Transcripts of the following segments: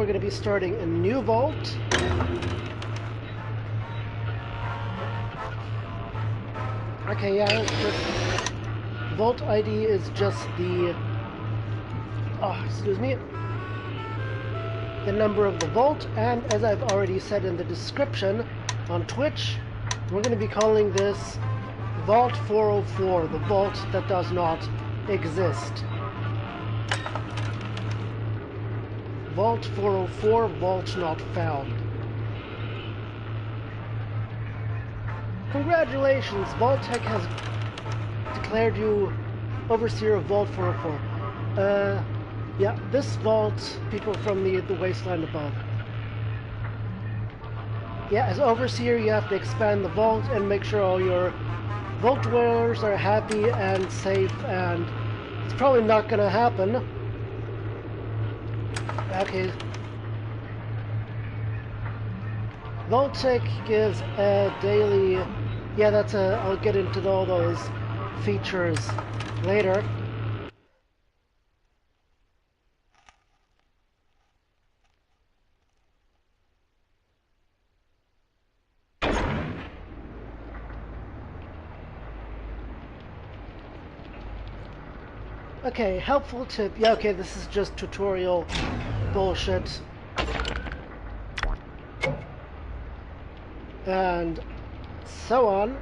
we're going to be starting a new vault. Okay, yeah, the vault ID is just the... Oh, excuse me. The number of the vault, and as I've already said in the description on Twitch, we're going to be calling this Vault 404, the vault that does not exist. Vault 404, vault not found. Congratulations, Vault-Tec has declared you Overseer of Vault 404. Yeah, this vault, people from the wasteland above. Yeah, as Overseer, you have to expand the vault and make sure all your vault dwellers are happy and safe, and it's probably not going to happen. Okay. Vault-Tec gives a daily... Yeah, that's a... I'll get into all those features later. Okay, helpful tip. Yeah, okay, this is just tutorial bullshit. And so on.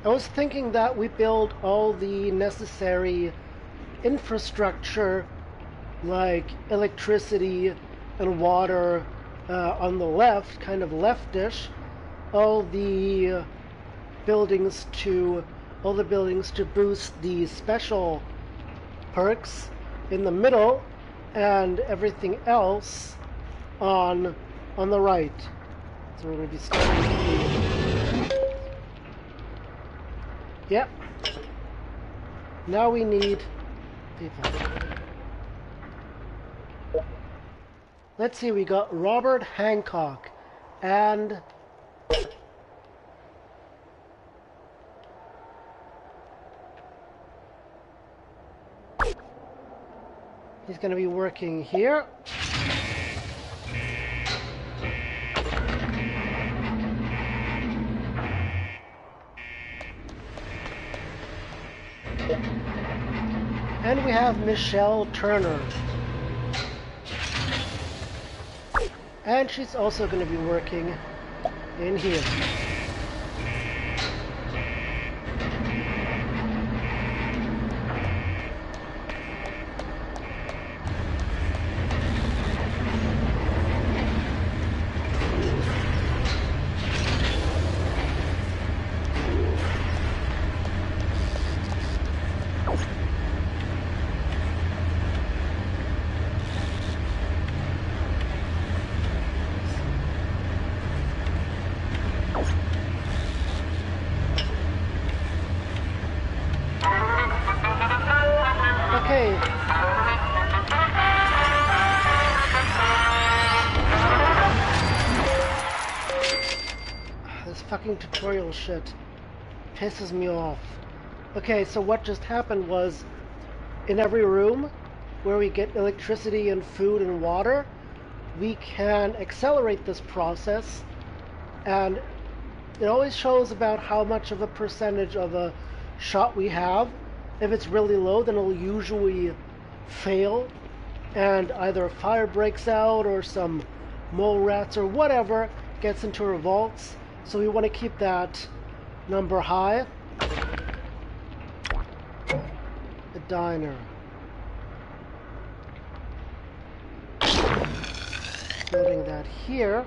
I was thinking that we build all the necessary infrastructure, like electricity and water, on the left, kind of leftish. All the buildings to boost the special perks in the middle, and everything else on the right. So we're going to be starting. Yep. Now we need people. Let's see, we got Robert Hancock and he's going to be working here. And we have Michelle Turner. And she's also going to be working in here. Fucking tutorial shit pisses me off. Okay, so what just happened was, in every room where we get electricity and food and water, we can accelerate this process, and it always shows about how much of a percentage of a shot we have. If it's really low, then it'll usually fail, and either a fire breaks out or some mole rats or whatever gets into our vaults. So we want to keep that number high. The diner. Building that here.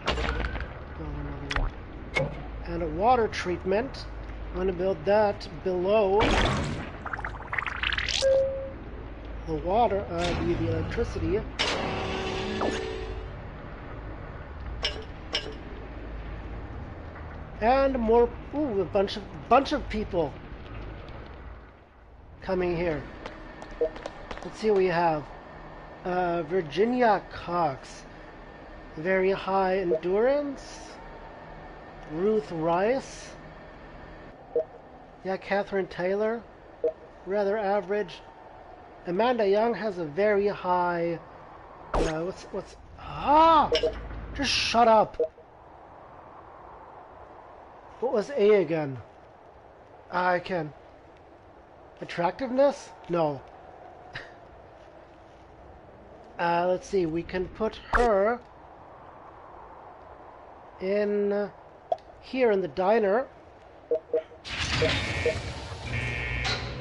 Build another one. And a water treatment. I'm going to build that below the water, the electricity. And more, ooh, a bunch of people coming here. Let's see what we have. Virginia Cox, very high endurance. Ruth Rice, yeah, Catherine Taylor, rather average. Amanda Young has a very high What's... Ah! Just shut up! What was A again? I can... Attractiveness? No. Let's see, we can put her in here in the diner.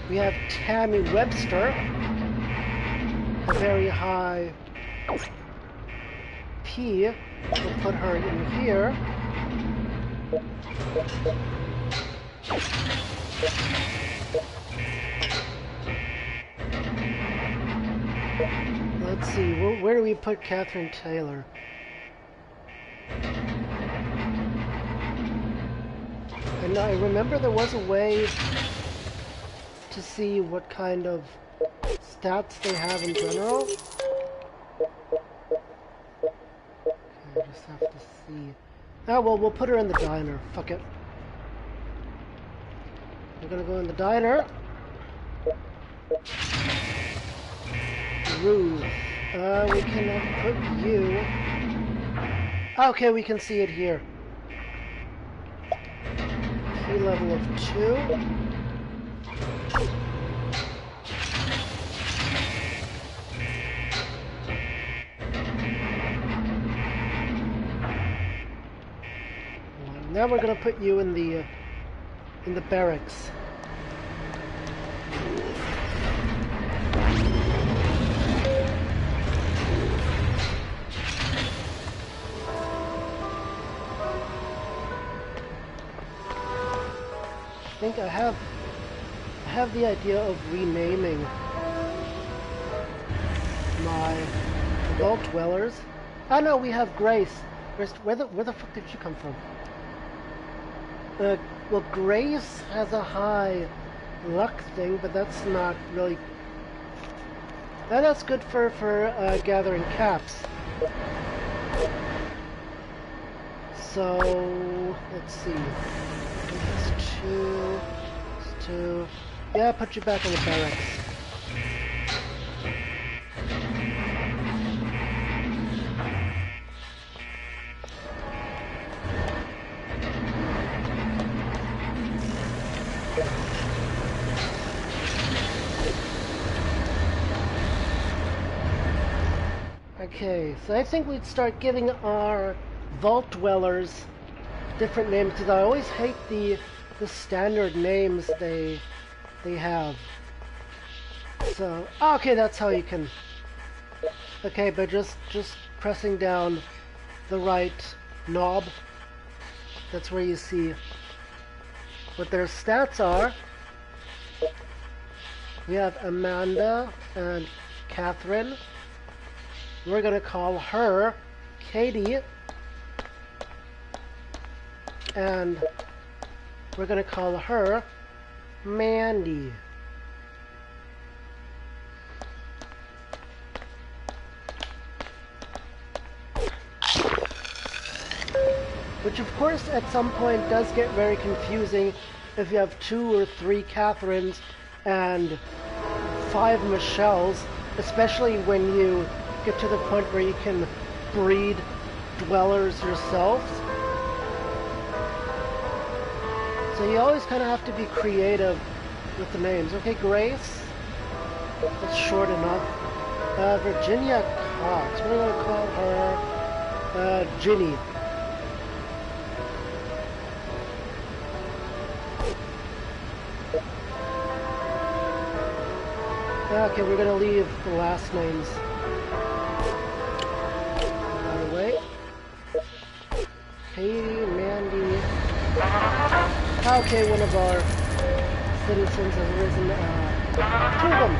We have Tammy Webster, a very high P. We'll put her in here. Let's see, where do we put Catherine Taylor? And I remember there was a way to see what kind of stats they have in general. Okay, I just have to see. Ah, well, we'll put her in the diner. Fuck it. We're gonna go in the diner. Ruth. We cannot put you. Okay, we can see it here. Key level of 2. Now we're gonna put you in the barracks. I think I have the idea of renaming my vault dwellers. Oh no, we have Grace. Where the fuck did she come from? Well, Grace has a high luck thing, but that's not really... That's good for gathering caps. So, let's see. It's 2. It's 2. Yeah, put you back in the barracks. Okay, so I think we'd start giving our vault dwellers different names, because I always hate the standard names they have. So, okay, that's how you can... Okay, but just pressing down the right knob, that's where you see what their stats are. We have Amanda and Catherine. We're gonna call her Katie, and we're gonna call her Mandy. Which of course at some point does get very confusing if you have 2 or 3 Catherines and 5 Michelles, especially when you get to the point where you can breed dwellers yourselves. So you always kind of have to be creative with the names. Okay, Grace. That's short enough. Virginia Cox. We're going to call her Ginny. Okay, we're going to leave the last names out of the way. Katie, Mandy. Okay, one of our citizens has risen. 2 of them.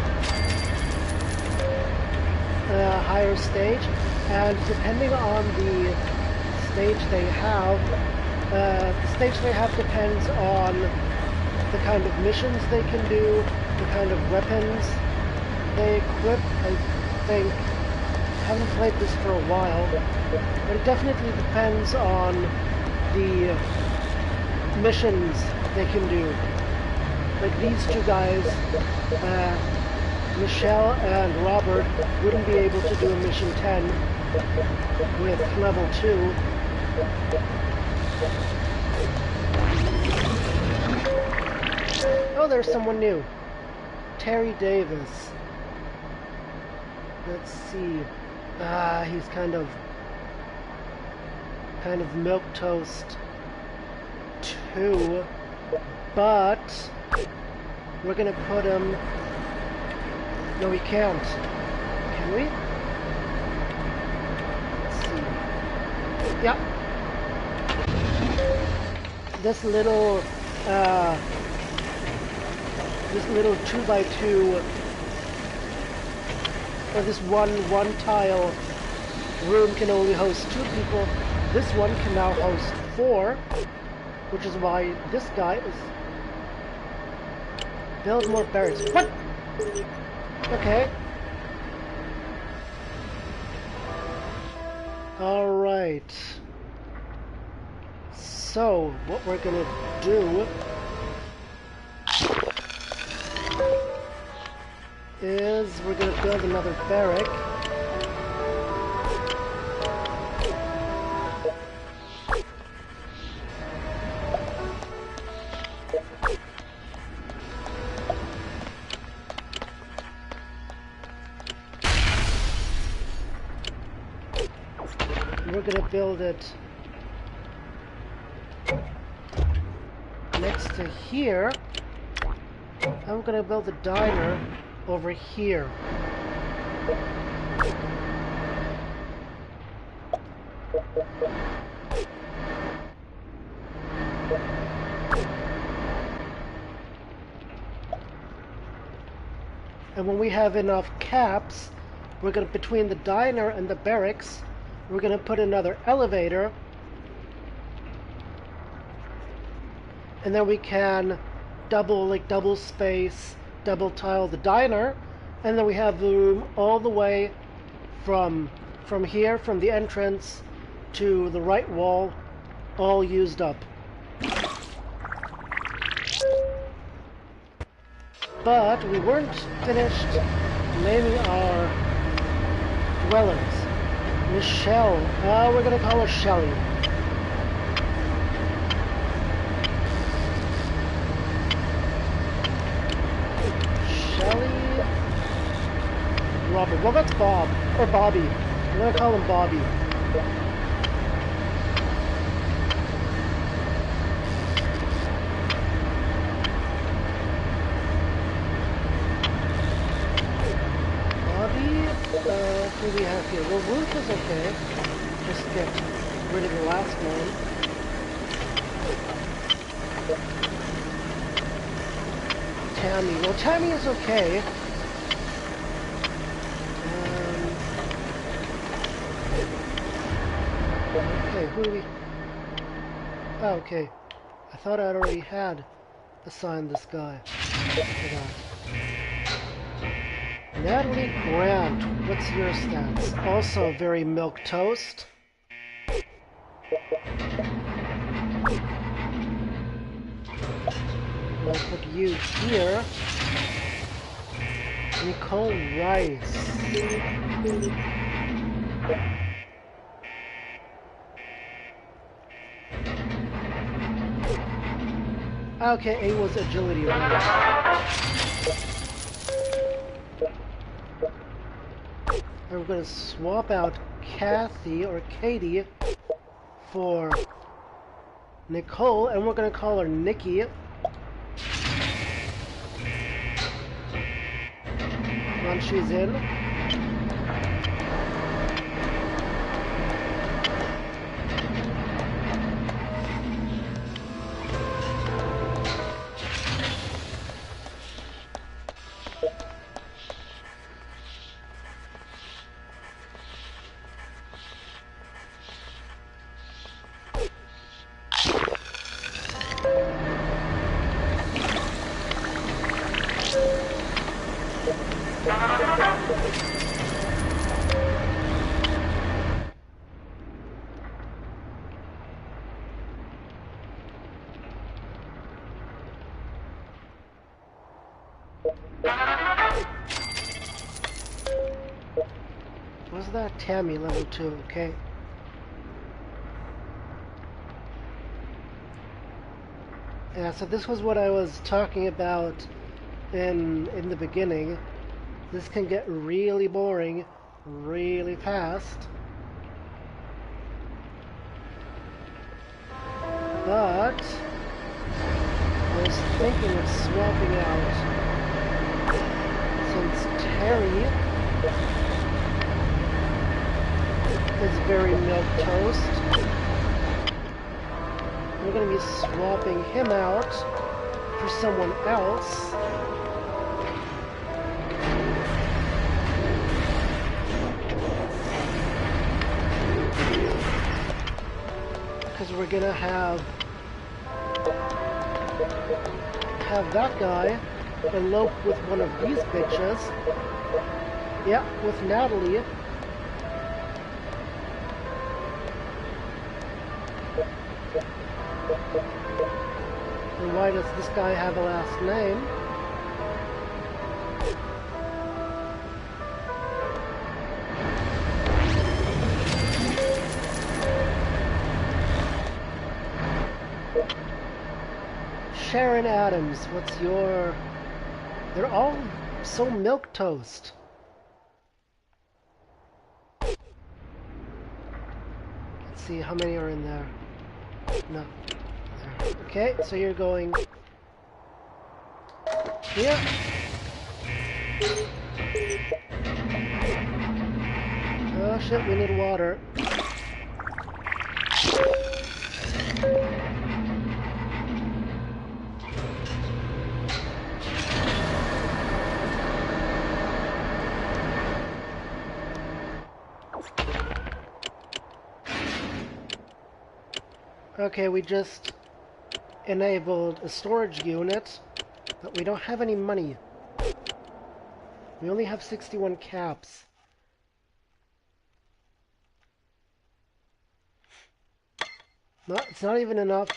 Higher stage, and depending on the stage they have, the stage they have depends on the kind of missions they can do, the kind of weapons they equip. I think, I haven't played this for a while, but it definitely depends on the missions they can do. Like these 2 guys Michelle and Robert wouldn't be able to do mission 10 with level 2. Oh, there's someone new. Terry Davis. Let's see. He's kind of milquetoast too, but we're gonna put him. No, we can't. Can we? Let's see. Yep. This little 2x2, or this one tile room can only host 2 people. This one can now host 4, which is why this guy is build more barracks. What? Okay. All right. So what we're gonna do is we're going to build another barrack. We're going to build it next to here. I'm going to build a diner over here. And when we have enough caps, we're going to, between the diner and the barracks, we're going to put another elevator. And then we can double space, double tile the diner, and then we have the room all the way from here, from the entrance to the right wall, all used up. But we weren't finished naming our dwellers. Michelle, we're gonna call her Shelly. Robert. Well, that's Bob. Or Bobby. I'm gonna call him Bobby. Bobby, who do we have here? Well, Ruth is okay. Just get rid of the last one. Tammy. Well, Tammy is okay. Okay, who do we... Oh, okay. I thought I'd already had assigned this guy. Natalie Grant, what's your stats? Also very milquetoast. I'll put you here. Nicole Rice. Okay, A was agility, right? And we're going to swap out Kathy or Katie for Nicole, and we're going to call her Nikki. Once she's in. that? Tammy, level 2, okay. Yeah, so this was what I was talking about in the beginning. This can get really boring really fast. But I was thinking of swapping out, since Terry is very milquetoast. We're going to be swapping him out for someone else. Because we're going to have that guy elope with one of these bitches. Yeah, with Natalie. And why does this guy have a last name? Sharon Adams, what's your... They're all so milquetoast. Let's see how many are in there. No. There. Okay, so you're going here. Oh shit, we need water. Okay, we just enabled a storage unit, but we don't have any money. We only have 61 caps. It's not even enough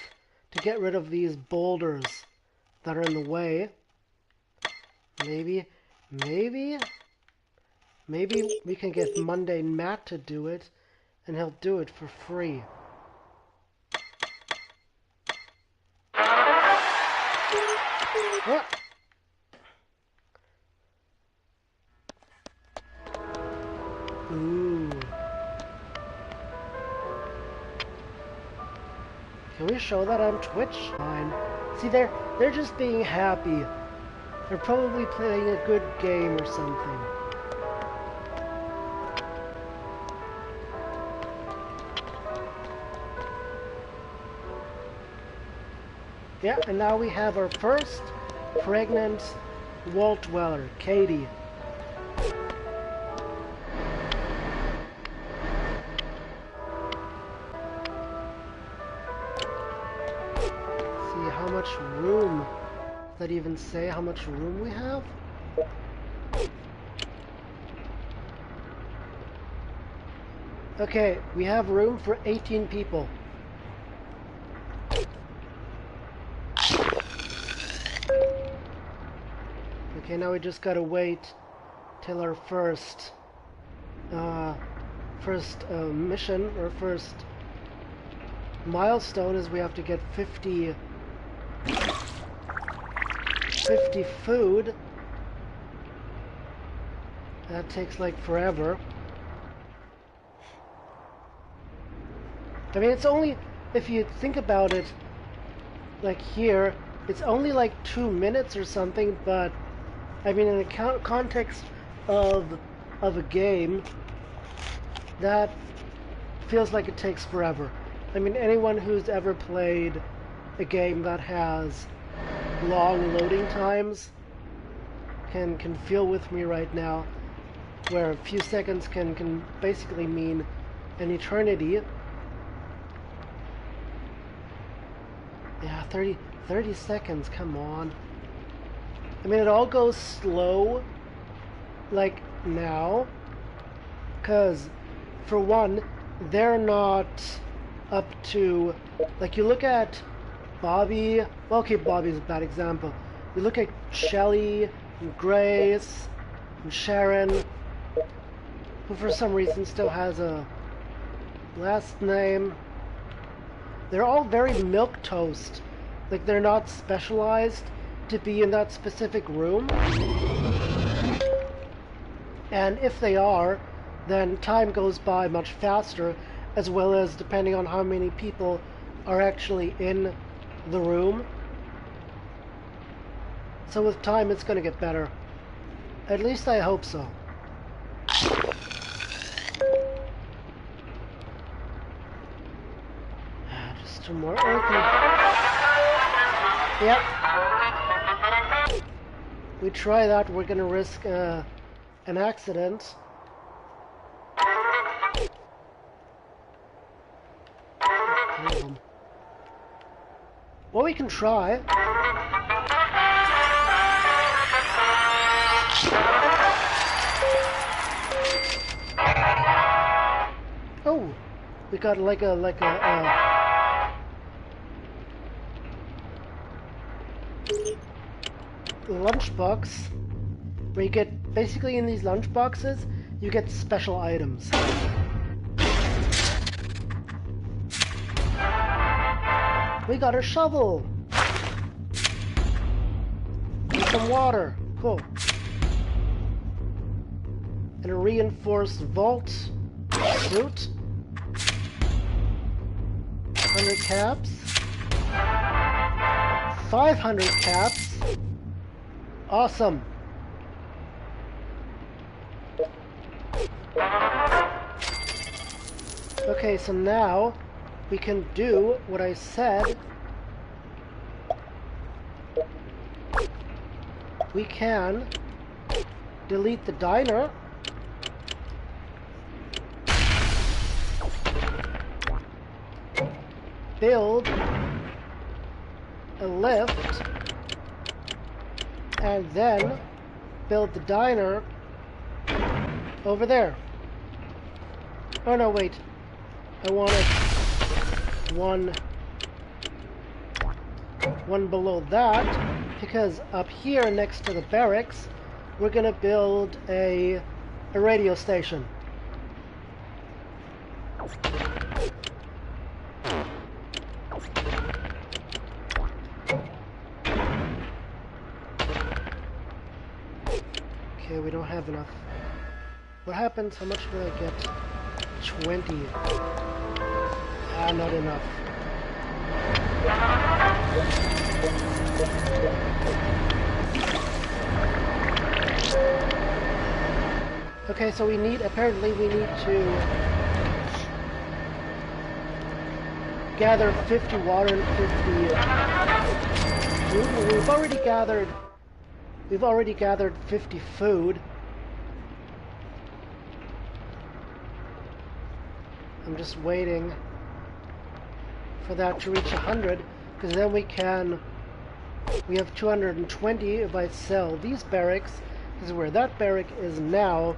to get rid of these boulders that are in the way. Maybe we can get Mundane Matt to do it, and he'll do it for free. What? Ooh. Can we show that on Twitch? Fine. See, they're just being happy. They're probably playing a good game or something. Yeah, and now we have our first pregnant wall dweller, Katie. See how much room, does that even say how much room we have? Okay, we have room for 18 people. Okay, now we just gotta wait till our first mission, or first milestone is we have to get 50 food. That takes like forever. I mean, it's only, if you think about it, like here, it's only like 2 minutes or something, but I mean, in the context of a game, that feels like it takes forever. I mean, anyone who's ever played a game that has long loading times can feel with me right now, where a few seconds can basically mean an eternity. Yeah, 30 seconds, come on. I mean, it all goes slow, like now, because, for one, they're not up to, like, you look at Bobby, well, okay, Bobby's a bad example. You look at Shelly, and Grace, and Sharon, who for some reason still has a last name. They're all very milquetoast. Like, they're not specialized to be in that specific room. And if they are, then time goes by much faster, as well as depending on how many people are actually in the room. So with time, it's going to get better. At least I hope so. Just 2 more earth. Yep. We try that, we're going to risk an accident. Well, we can try. Oh, we got like a lunchbox, where you get, basically in these lunch boxes, you get special items. We got a shovel! And some water. Cool. And a reinforced vault suit. 100 caps. 500 caps. Awesome. Okay, so now we can do what I said. We can delete the diner. Build a lift. And then build the diner over there. Oh no, wait. I want it one below that, because up here next to the barracks, we're gonna build a radio station. Okay, we don't have enough. What happens? How much do I get? 20. Ah, not enough. Okay, so apparently we need to gather 50 water and 50 food. We've already gathered 50 food. I'm just waiting for that to reach 100, because then we have 220 if I sell these barracks. This is where that barrack is now.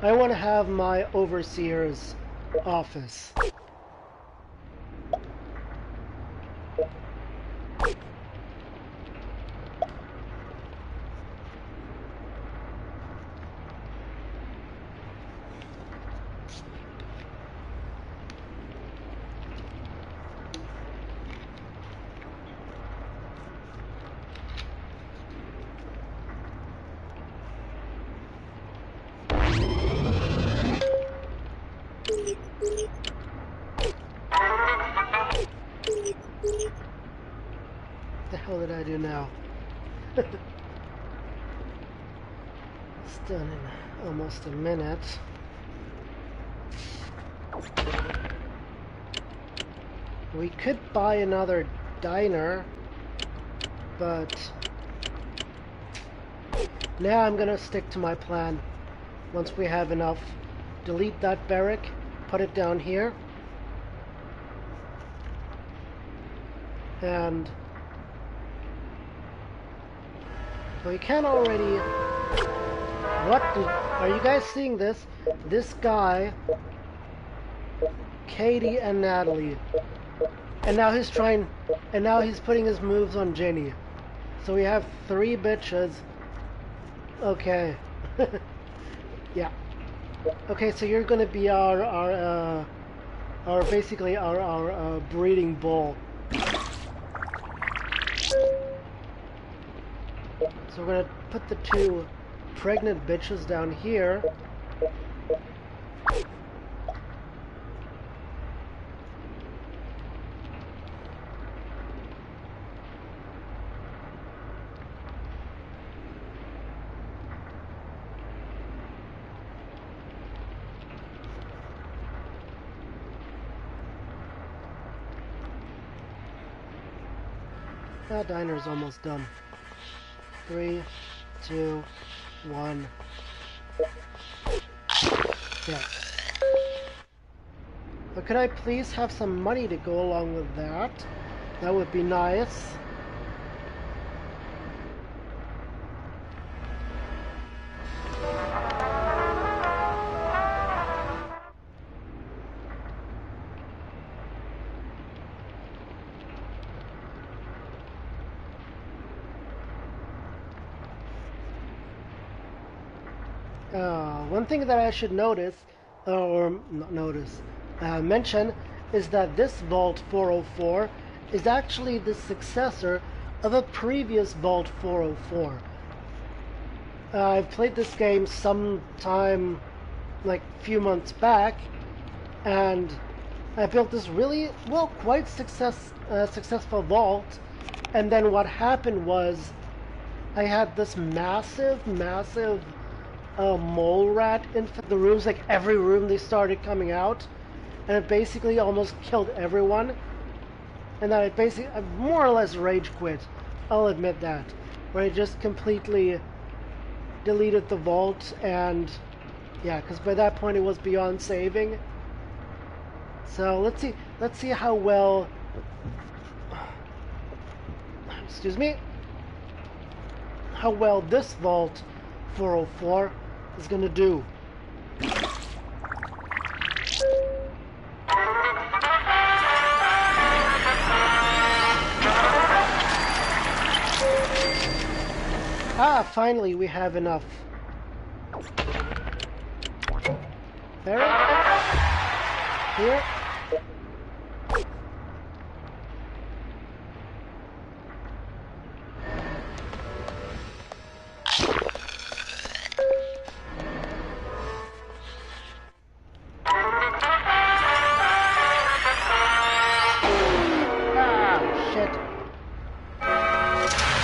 I want to have my overseer's office. What the hell did I do now? It's done in almost a minute. We could buy another diner, but now I'm gonna stick to my plan. Once we have enough, delete that barrack, put it down here, and we can already. Are you guys seeing this? This guy, Katie and Natalie, and now he's putting his moves on Jenny. So we have 3 bitches. Okay. Yeah. Okay, so you're gonna be our basically our breeding bull. So we're gonna put the two pregnant bitches down here. That diner's almost done. 3, 2, 1. Yeah. But could I please have some money to go along with that? That would be nice. One thing that I should notice, or not notice, mention, is that this Vault 404 is actually the successor of a previous Vault 404. I've played this game sometime, like a few months back, and I built this really, well, quite successful vault, and then what happened was I had this massive mole rat in the rooms. Like every room they started coming out, and it basically almost killed everyone. And then I more or less rage quit. I'll admit that, where I just completely deleted the vault, and yeah, because by that point it was beyond saving. So let's see how well, excuse me, how well this Vault 404 is going to do. Ah, finally we have enough. There. Here.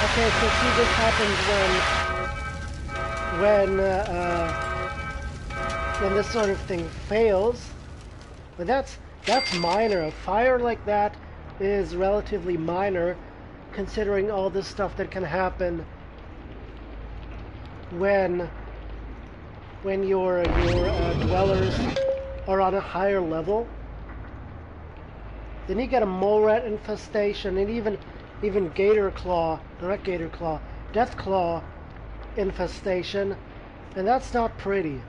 Okay, so see, this happens when this sort of thing fails. But that's minor. A fire like that is relatively minor, considering all this stuff that can happen when your dwellers are on a higher level. Then you get a mole rat infestation, and even gator claw, not gator claw, death claw infestation, and that's not pretty.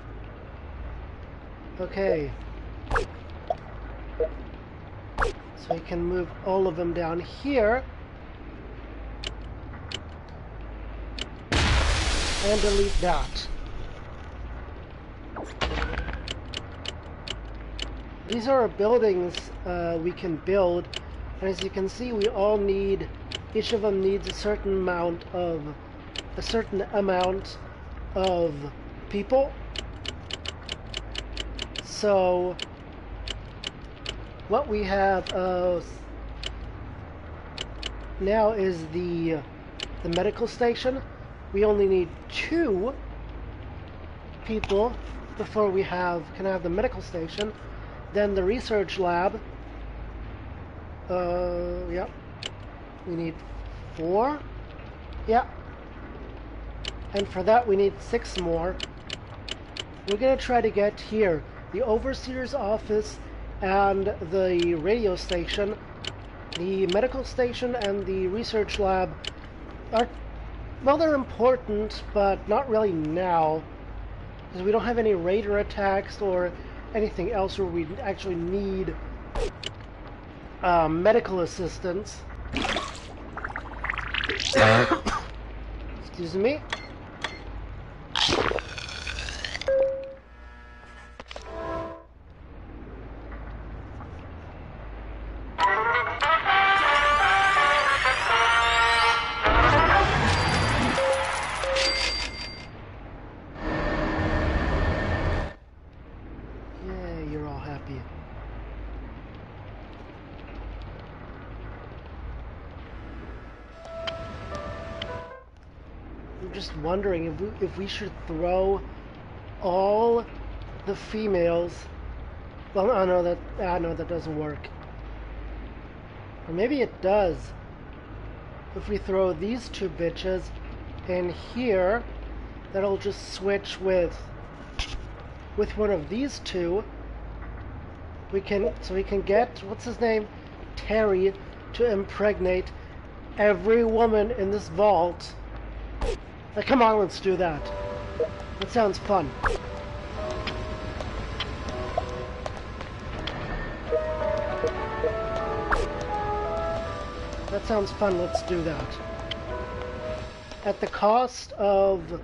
Okay. So we can move all of them down here. And delete that. These are buildings we can build, and as you can see, we all need, each of them needs a certain amount of people. So what we have now is the medical station. We only need 2 people before we can have the medical station. Then the research lab. Yep. We need 4. Yeah. And for that we need 6 more. We're gonna try to get here the overseer's office and the radio station. The medical station and the research lab are, well, they're important, but not really now, because we don't have any raider attacks or anything else where we actually need medical assistance. Excuse me. be. I'm just wondering if we should throw all the females. Well, I know that doesn't work. Or maybe it does. If we throw these two bitches in here, that'll just switch with one of these two. We can get, what's his name, Terry, to impregnate every woman in this vault. Now, come on, let's do that. That sounds fun. That sounds fun, let's do that. At the cost of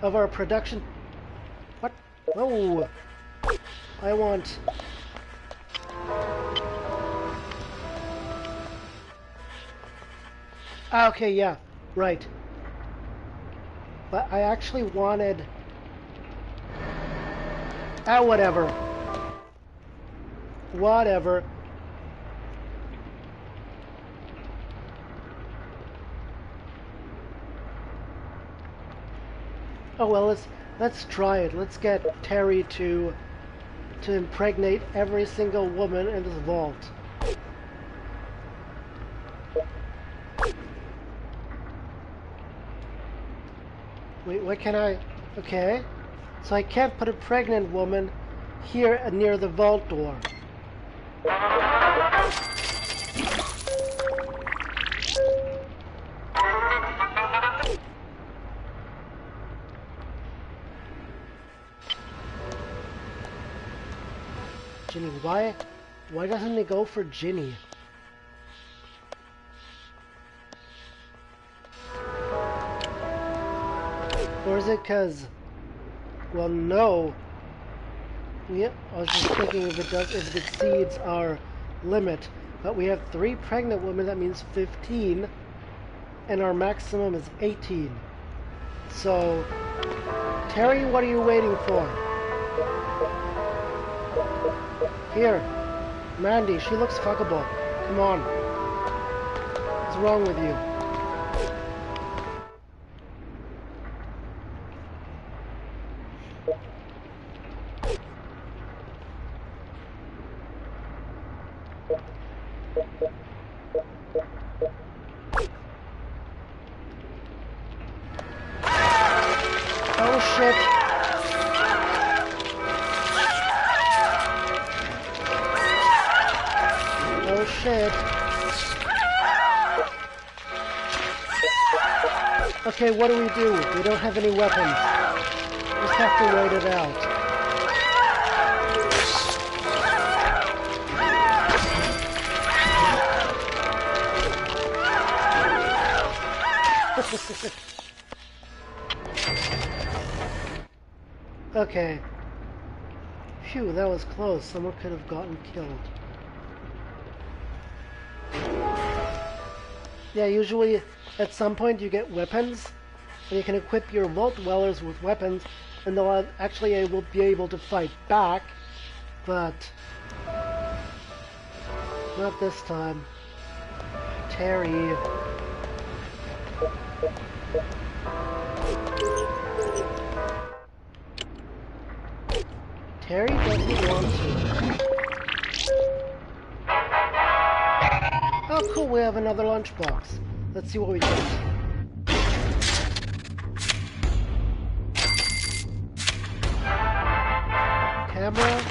our production... What? No! I want... Ah, okay, yeah, right. But I actually wanted... Ah, whatever. Whatever. Oh well, let's try it. Let's get Terry to impregnate every single woman in this vault. Wait, what can I... Okay. So I can't put a pregnant woman here near the vault door. Ginny, why doesn't it go for Ginny? Or is it because... Well, no. I was just thinking if it exceeds our limit. But we have 3 pregnant women, that means 15. And our maximum is 18. So, Terry, what are you waiting for? Here, Mandy, she looks fuckable. Come on. What's wrong with you? Oh shit. Oh shit. Okay, what do? We don't have any weapons. Just have to wait it out. Okay. Phew, that was close. Someone could have gotten killed. Yeah, usually at some point you get weapons, and you can equip your vault dwellers with weapons, and they'll actually be able to fight back, but not this time. Terry. Terry doesn't want to. Oh cool, we have another lunchbox. Let's see what we get. Camera.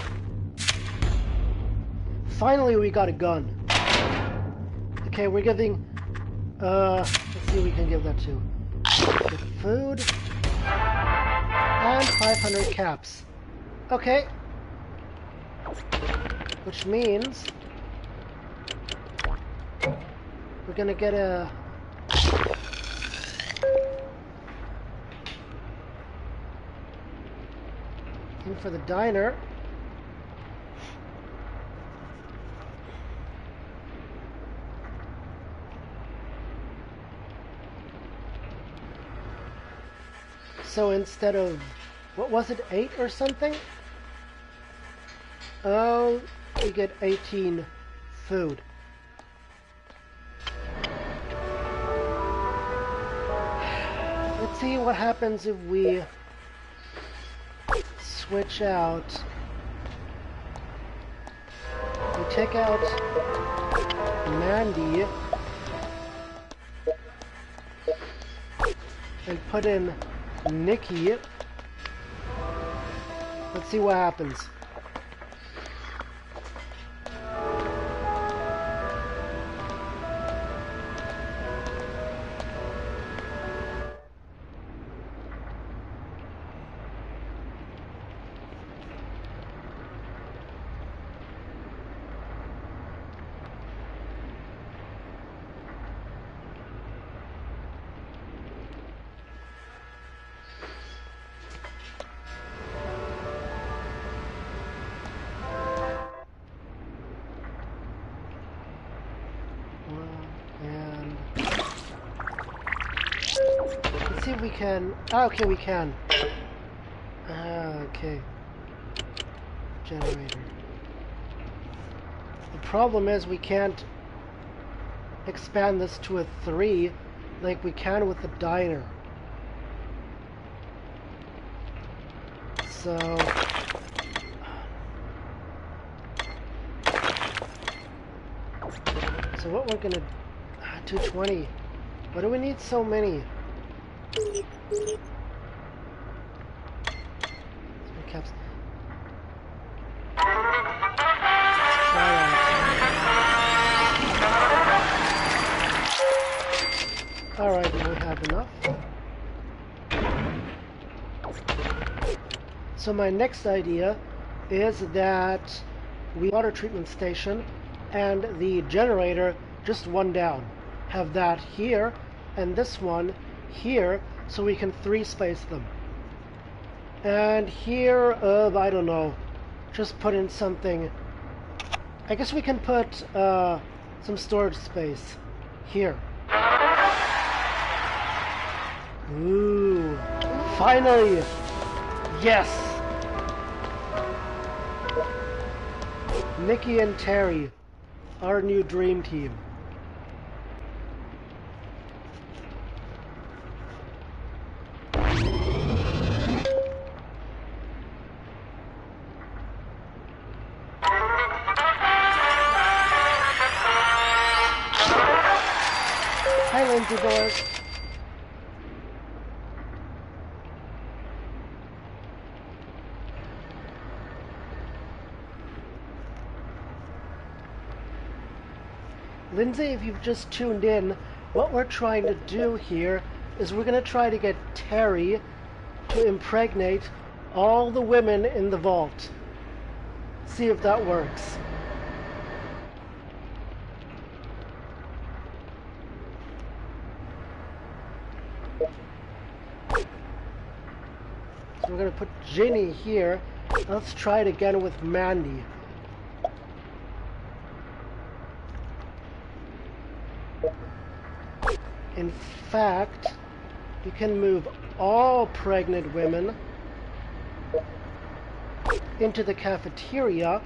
Finally we got a gun. Okay, we're giving... let's see what we can give that to. Get food. And 500 caps. Okay. Which means... we're gonna get a... thing for the diner. So instead of... what was it, 8 or something? Oh, we get 18 food. Let's see what happens if we switch out. We take out Mandy and put in Nikki. Let's see what happens. And let's see if we can. Oh, okay, we can. Okay. Generator. The problem is we can't expand this to a 3 like we can with the diner. So what we're gonna 220. Why do we need so many? Caps. Alright, now we have enough. So my next idea is that we water treatment station and the generator just one down. Have that here and this one here so we can 3 space them. And here, I don't know, just put in something. I guess we can put some storage space here. Ooh, finally! Yes! Nikki and Terry, our new dream team. Hi, Lindsay boys. Lindsay, if you've just tuned in, what we're trying to do here is we're going to try to get Terry to impregnate all the women in the vault. See if that works. So we're going to put Ginny here. Let's try it again with Mandy. In fact, you can move all pregnant women into the cafeteria.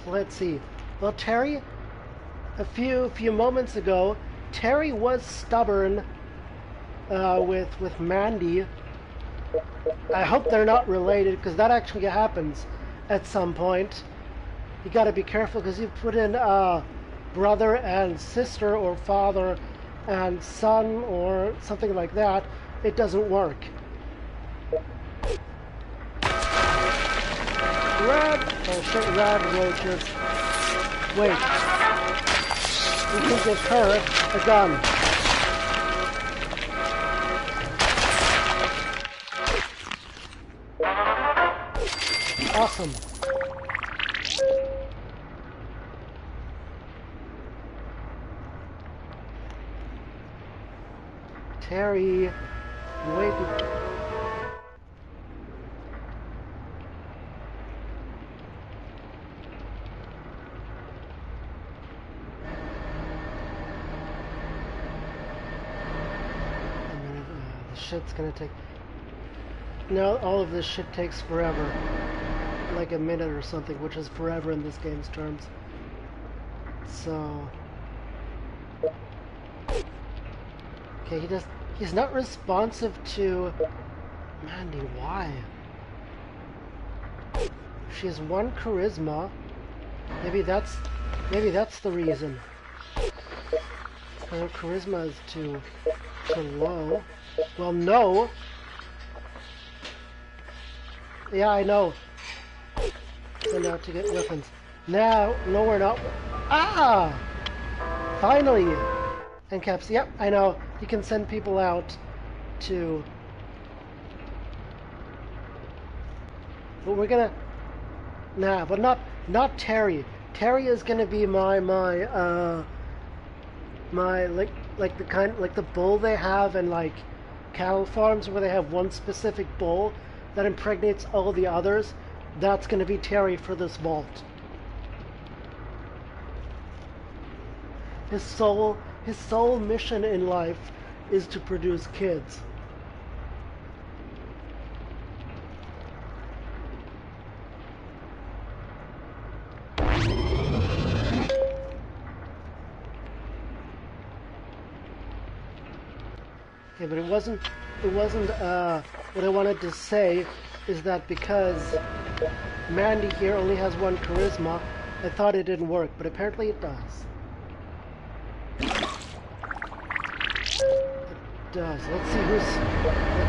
Let's see. Well, Terry, a few moments ago, Terry was stubborn with Mandy. I hope they're not related, because that actually happens at some point. You gotta be careful, because you put in brother and sister, or father and son, or something like that, it doesn't work. Rad roaches. Wait. We can give her a gun. Awesome. Terry, wait. The shit's gonna take. Now all of this shit takes forever. Like a minute or something, which is forever in this game's terms. So... Okay, he's not responsive to... Mandy, why? She has 1 charisma. Maybe that's the reason. Her charisma is too low. Well, no. Yeah, I know. Send out to get weapons. Now, no, we're not. Ah! Finally! And caps. Yep, I know. You can send people out to... But we're gonna... Nah, but not Terry. Terry is gonna be my like the bull they have in like cattle farms where they have one specific bull that impregnates all the others. That's gonna be Terry for this vault. His sole mission in life is to produce kids. Okay, but it wasn't what I wanted to say is that because Mandy here only has 1 charisma, I thought it didn't work, but apparently it does. It does. Let's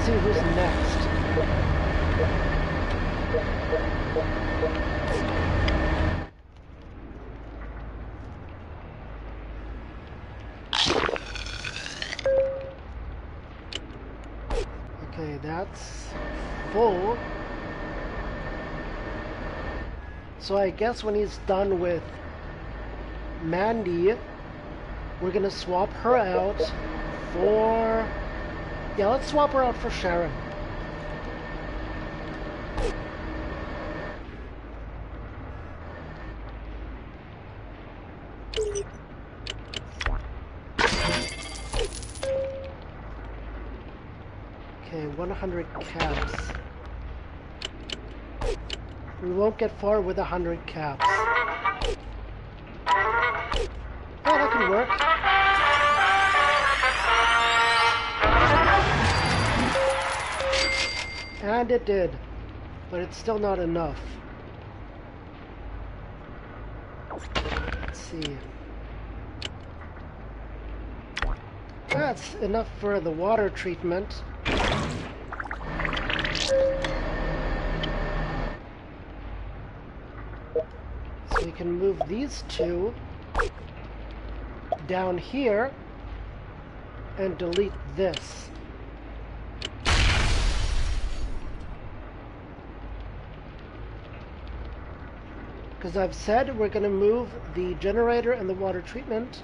see who's next. Okay, that's full. So I guess when he's done with Mandy, we're gonna swap her out for... Yeah, let's swap her out for Sharon. Okay, 100 caps. We won't get far with 100 caps. Oh, that can work. And it did. But it's still not enough. Let's see. That's enough for the water treatment. So we can move these 2 down here and delete this. Because I've said we're going to move the generator and the water treatment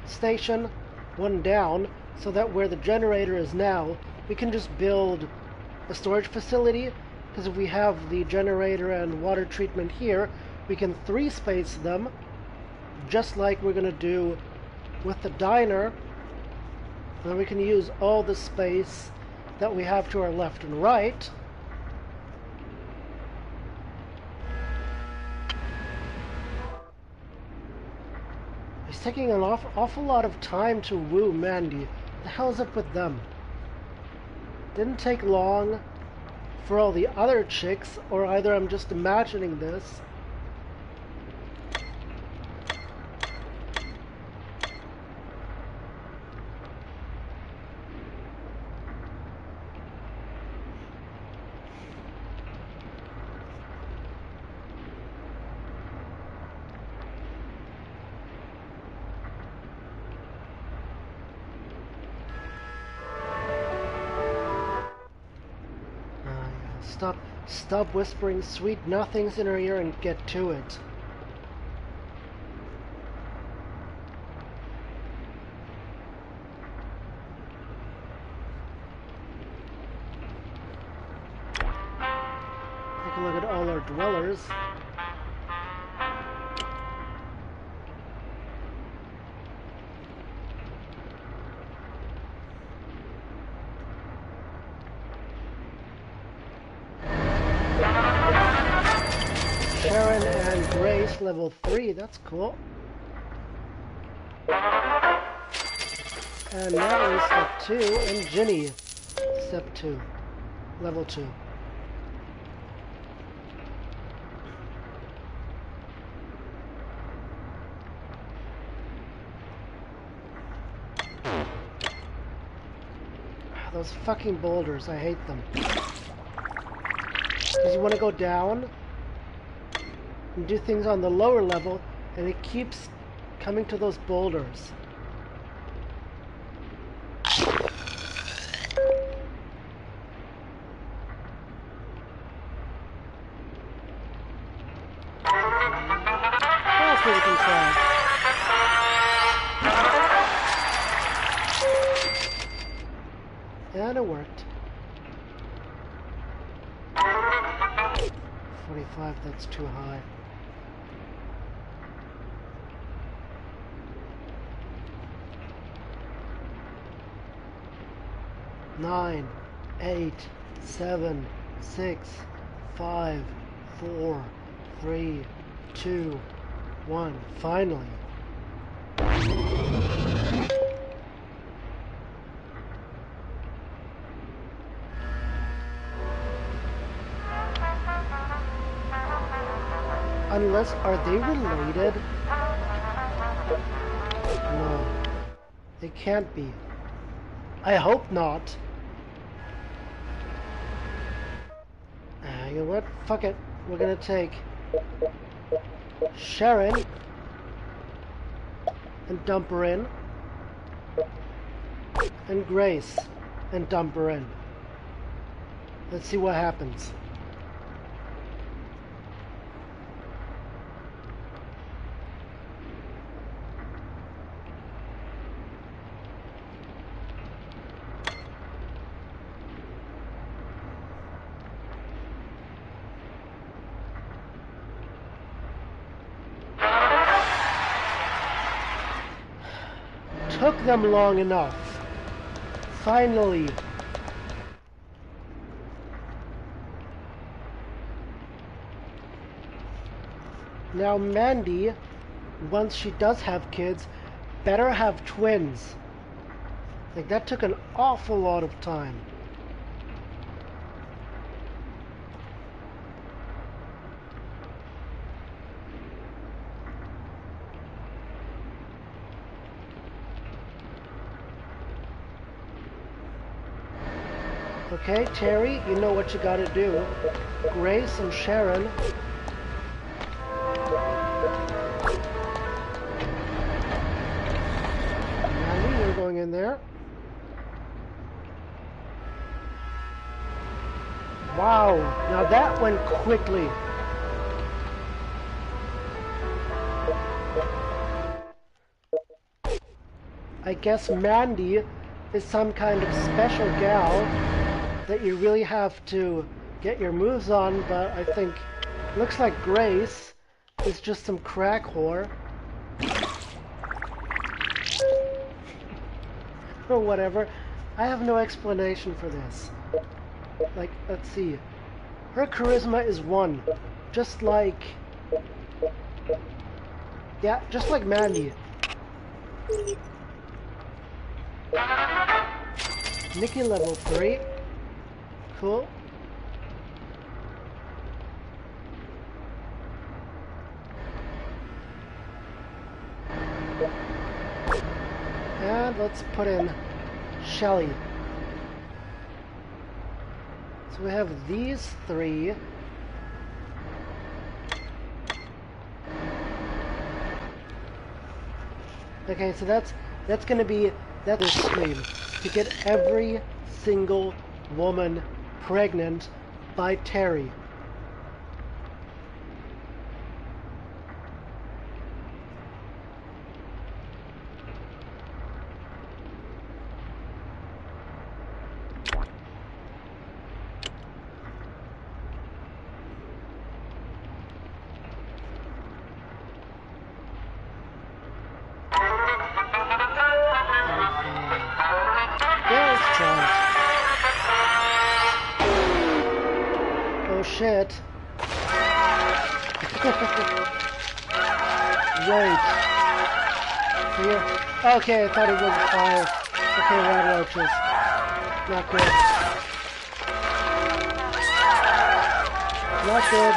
station 1 down so that where the generator is now, we can just build a storage facility. Because if we have the generator and water treatment here, we can 3-space them, just like we're going to do with the diner. And then we can use all the space that we have to our left and right. It's taking an awful lot of time to woo Mandy. What the hell's up with them? Didn't take long for all the other chicks, or either I'm just imagining this. Stop whispering sweet nothings in her ear and get to it. Take a look at all our dwellers. Sharon and Grace, level 3. That's cool. And Natalie, step 2. And Ginny, step 2. Level 2. Those fucking boulders, I hate them. Because you want to go down and do things on the lower level, and it keeps coming to those boulders. What else we can try? And it worked. 45, that's too high. Nine, 8, 7, 6, 5, 4, 3, 2, 1. Finally. Unless, are they related? No. They can't be. I hope not. You know what? Fuck it. We're gonna take Sharon and dump her in. And Grace and dump her in. Let's see what happens. Took them long enough. Finally. Now Mandy, once she does have kids, better have twins. Like, that took an awful lot of time. Okay, Terry, you know what you gotta do. Grace and Sharon. Mandy, you're going in there. Wow, now that went quickly. I guess Mandy is some kind of special gal that you really have to get your moves on, but I think looks like Grace is just some crack whore. Or whatever. I have no explanation for this. Like, let's see. Her charisma is 1. Just like... yeah, just like Mandy. Nikki level 3. Cool. And let's put in Shelly. So we have these 3. Okay, so that's gonna be that stream to get every single woman pregnant by Terry. Shit. Wait. Here. Okay, I thought it was fire. Okay, red roaches. Not good. Not good.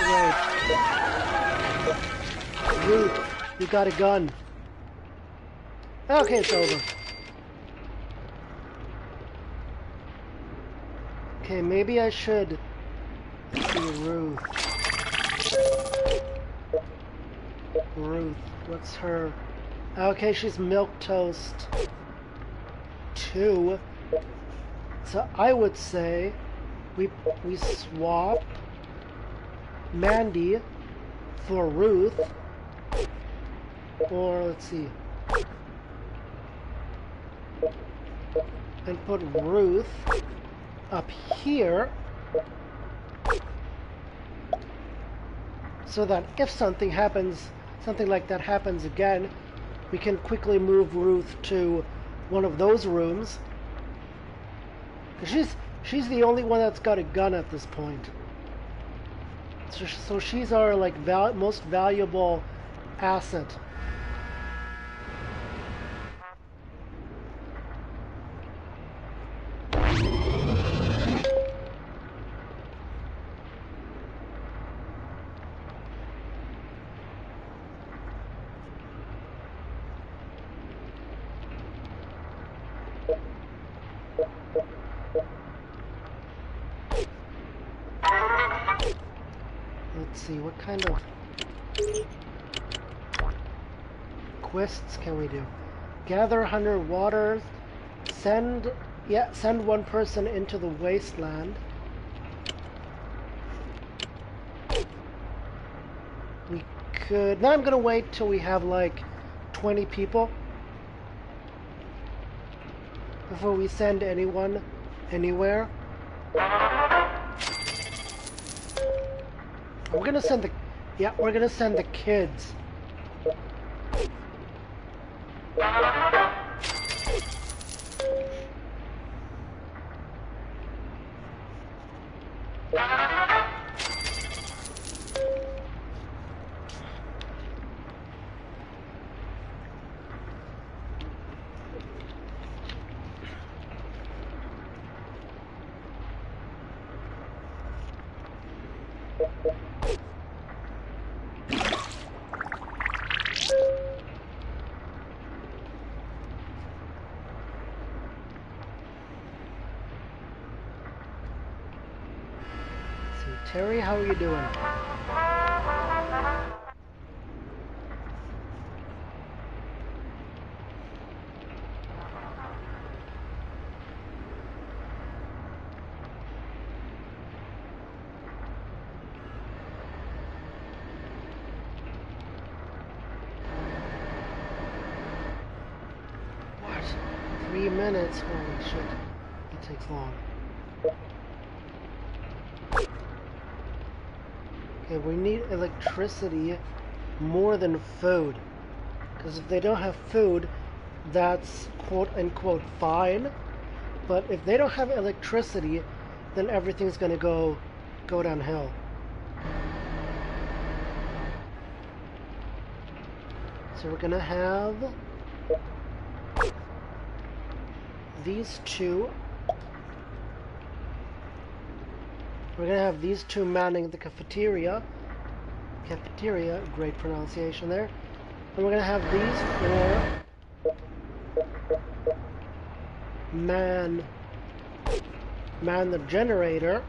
Wait. Ruth, you got a gun. Okay, it's over. Okay, maybe I should see Ruth. Ruth, what's her? Okay, she's milquetoast 2. So I would say we swap Mandy for Ruth, or let's see, and put Ruth up here, so that if something like that happens again, we can quickly move Ruth to one of those rooms. 'Cause she's the only one that's got a gun at this point. So she's our like most valuable asset. Let's see, what kind of quests can we do? Gather 100 waters, send one person into the wasteland. We could, now I'm gonna wait till we have like 20 people before we send anyone anywhere. We're gonna send the kids. Terry, how are you doing? What? 3 minutes? Holy shit. It takes long. Okay, we need electricity more than food. Because if they don't have food, that's quote-unquote fine. But if they don't have electricity, then everything's gonna go downhill. So we're gonna have these two. We're gonna have these two manning the cafeteria. Cafeteria, great pronunciation there. And we're gonna have these four man the generator.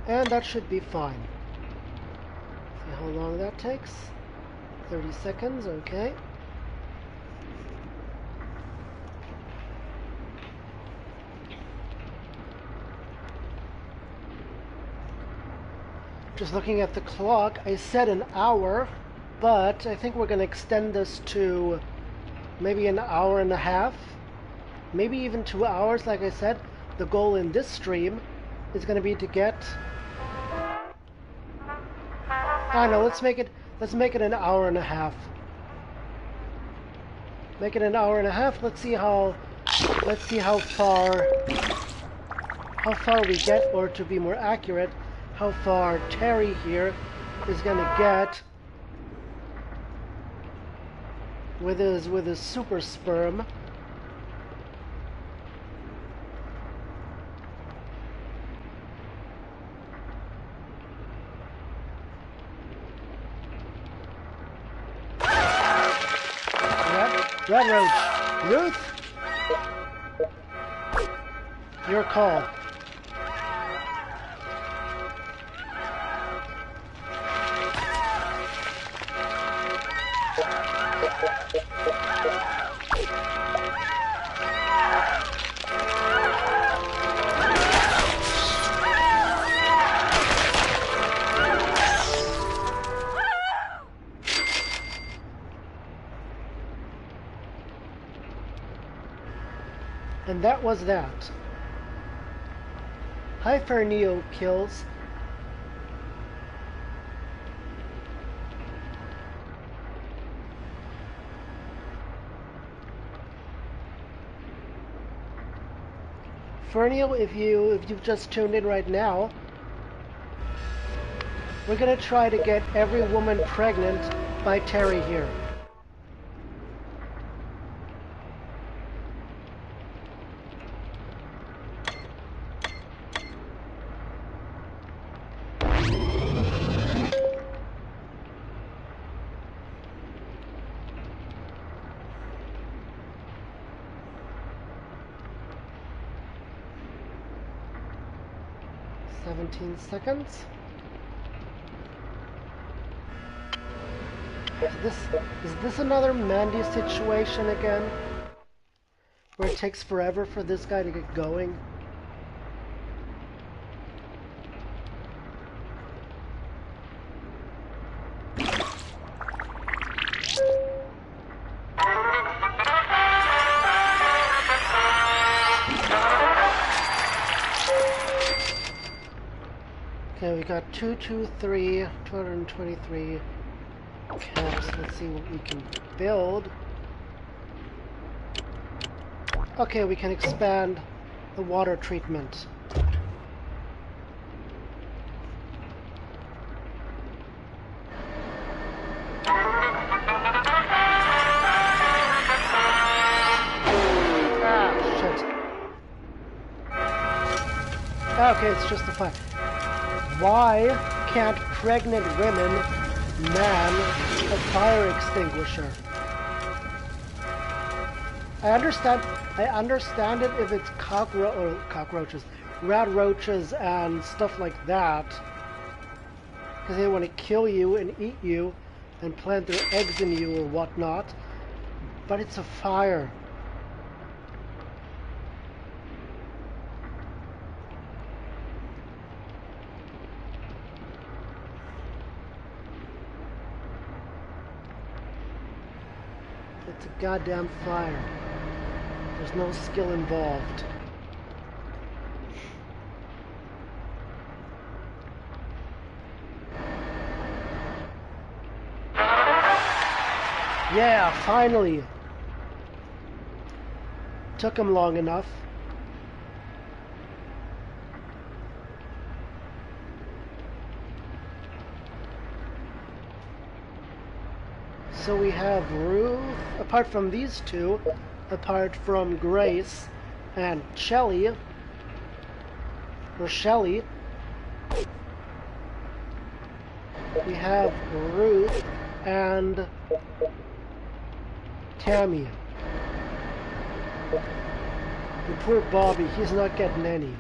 And that should be fine. See how long that takes? 30 seconds, okay. Just looking at the clock, I said an hour, but I think we're going to extend this to maybe an hour and a half, maybe even 2 hours. Like I said, the goal in this stream is going to be to get, I don't know, let's make Let's make it an hour and a half. Make it an hour and a half. Let's see how far we get, or to be more accurate, how far Terry here is gonna get with his super sperm. Red Roach. Ruth? Your call. And that was that. Hyperneo kills. Fernio, if you've just tuned in right now, we're gonna try to get every woman pregnant by Terry here. Seconds. Is this another Mandy situation again? Where it takes forever for this guy to get going? Okay, we got 223 caps. Let's see what we can build. Okay, we can expand the water treatment. Ah, shit. Okay, it's just a fire. Why can't pregnant women man a fire extinguisher? I understand it if it's cockroaches, rat roaches and stuff like that, because they want to kill you and eat you and plant their eggs in you or whatnot, but it's a fire. It's a goddamn fire. There's no skill involved. Yeah, finally! Took him long enough. So we have Ruth, apart from these two, apart from Grace and Shelly, we have Ruth and Tammy. And poor Bobby, he's not getting any.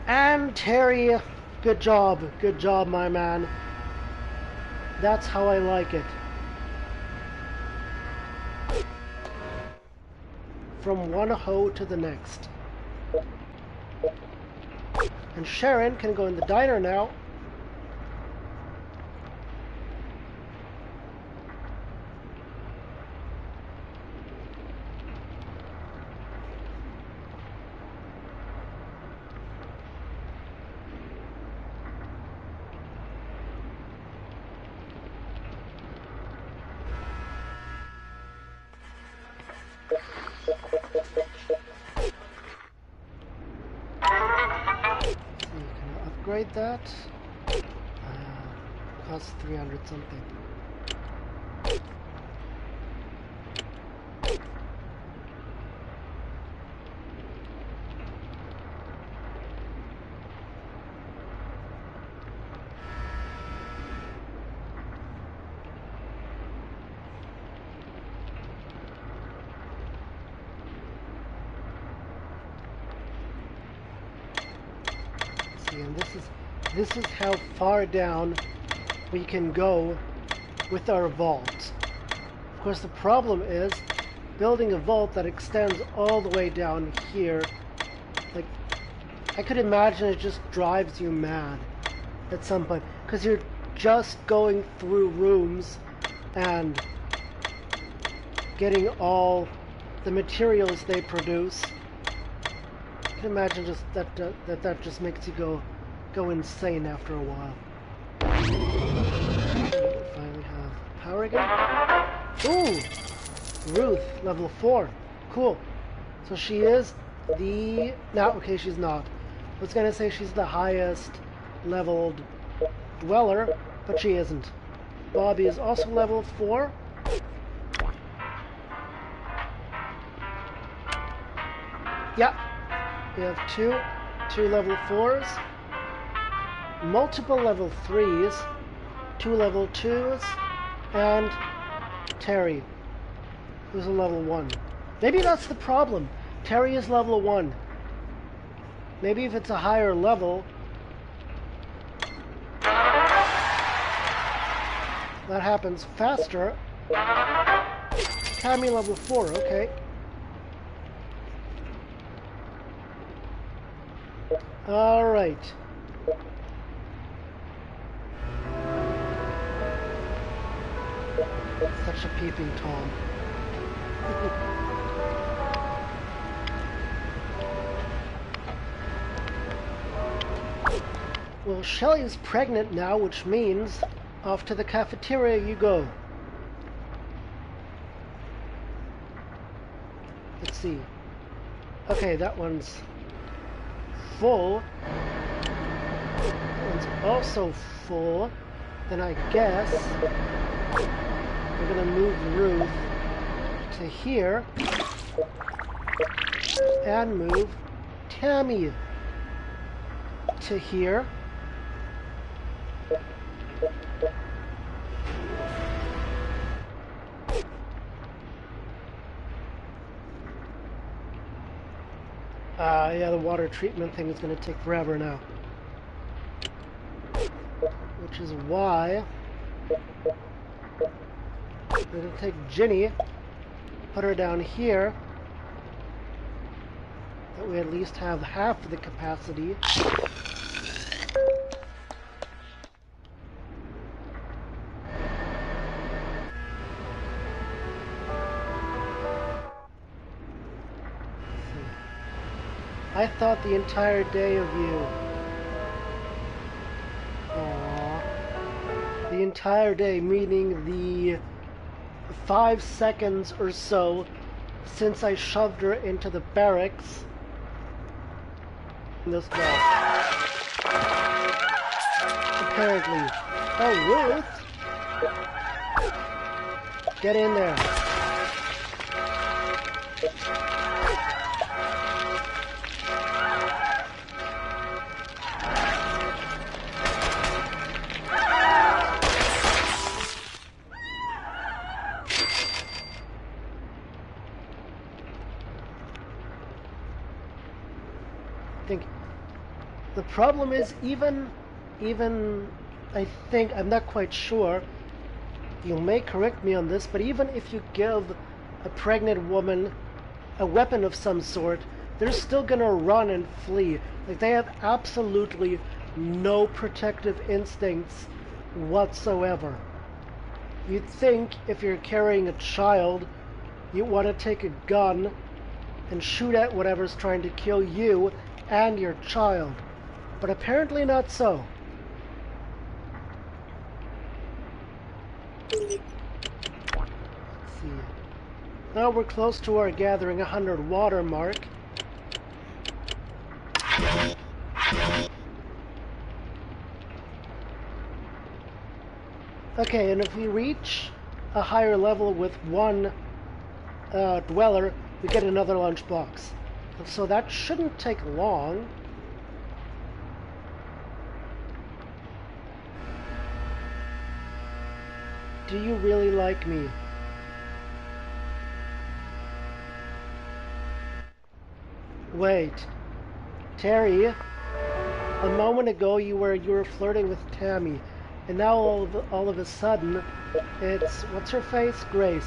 And Terry, good job, my man. That's how I like it. From one hoe to the next. And Sharon can go in the diner now. upgrade that? Costs 300 something. And this is how far down we can go with our vault. Of course, the problem is building a vault that extends all the way down here. Like, I could imagine it just drives you mad at some point, because you're just going through rooms and getting all the materials they produce. I can imagine just that just makes you go insane after a while. Finally have power again. Ooh, Ruth, level 4. Cool. So she is the okay, she's not. I was gonna say she's the highest leveled dweller, but she isn't. Bobby is also level 4. Yeah. We have two level 4s, multiple level 3s, 2 level 2s, and Terry, who's a level 1. Maybe that's the problem. Terry is level 1. Maybe if it's a higher level, that happens faster. Tammy level 4, okay. Alright. Such a peeping Tom. Well, Shelly's pregnant now, which means off to the cafeteria you go. Let's see. Okay, that one's full. That one's also full. Then I guess we're gonna move Ruth to here and move Tammy to here. Yeah, the water treatment thing is going to take forever now. Which is why we're going to take Ginny, put her down here, that we at least have half of the capacity. I thought the entire day of you. Aww. The entire day, meaning the 5 seconds or so since I shoved her into the barracks. This ball. Apparently. Oh, Ruth! Get in there. The problem is even I think, I'm not quite sure, you may correct me on this, but even if you give a pregnant woman a weapon of some sort, they're still gonna run and flee. Like, they have absolutely no protective instincts whatsoever. You'd think if you're carrying a child, you want to take a gun and shoot at whatever's trying to kill you and your child. But apparently not so. Let's see. Now we're close to our gathering 100 water mark. Okay, and if we reach a higher level with one dweller, we get another lunchbox. So that shouldn't take long. Do you really like me? Wait. Terry, a moment ago you were flirting with Tammy, and now all of a sudden, it's, what's her face? Grace.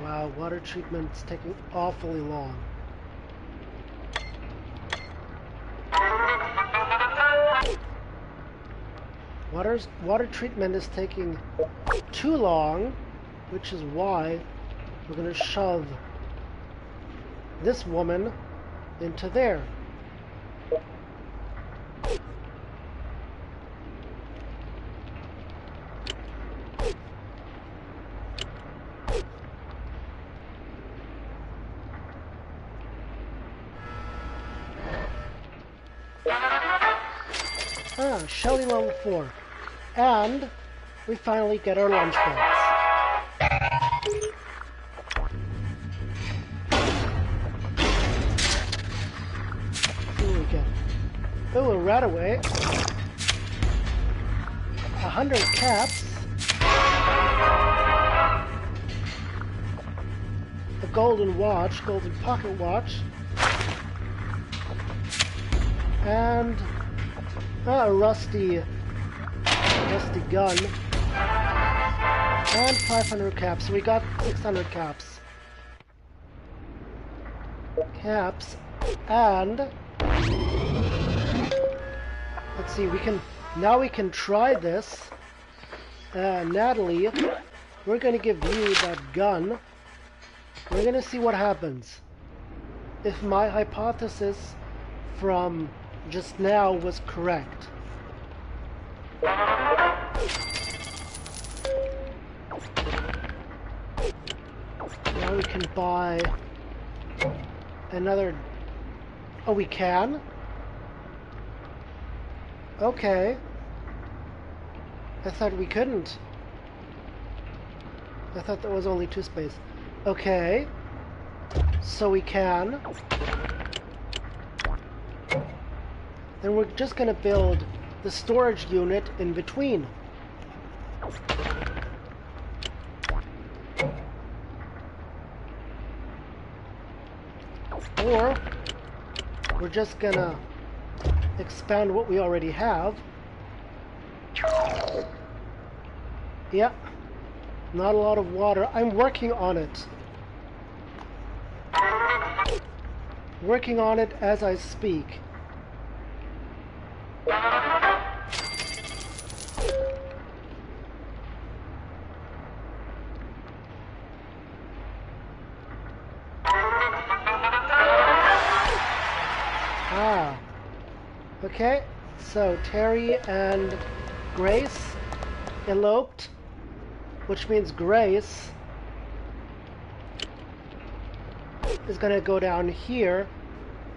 Wow, water treatment's taking awfully long. Water treatment is taking too long, which is why we're going to shove this woman into there. Ah, Shelly level 4. And we finally get our lunchbox. Here we go. Oh, a Rataway. 100 caps. A golden watch, golden pocket watch. And a rusty gun. And 500 caps. So we got 600 caps. And let's see, we can try this. Natalie, we're gonna give you that gun. We're gonna see what happens. If my hypothesis from just now was correct. Now we can buy another... Oh, we can? Okay. I thought we couldn't. I thought there was only 2 space. Okay. So we can. Then we're just gonna build the storage unit in between. Or we're just gonna expand what we already have. Yep. Not a lot of water. I'm working on it. Working on it as I speak. Ah. Okay, so Terry and Grace eloped, which means Grace is gonna go down here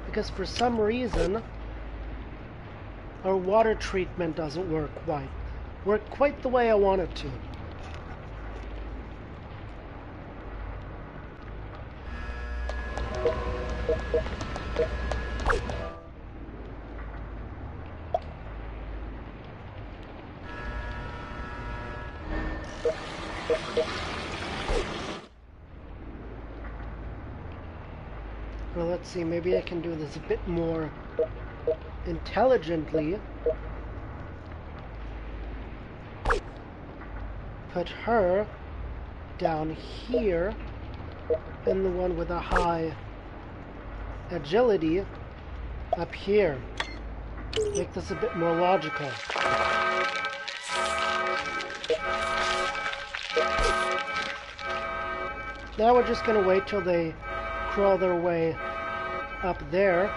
because for some reason our water treatment doesn't work quite the way I want it to. Well, let's see, maybe I can do this a bit more intelligently. Put her down here, and the one with a high agility up here. Make this a bit more logical. Now we're just gonna wait till they crawl their way up there.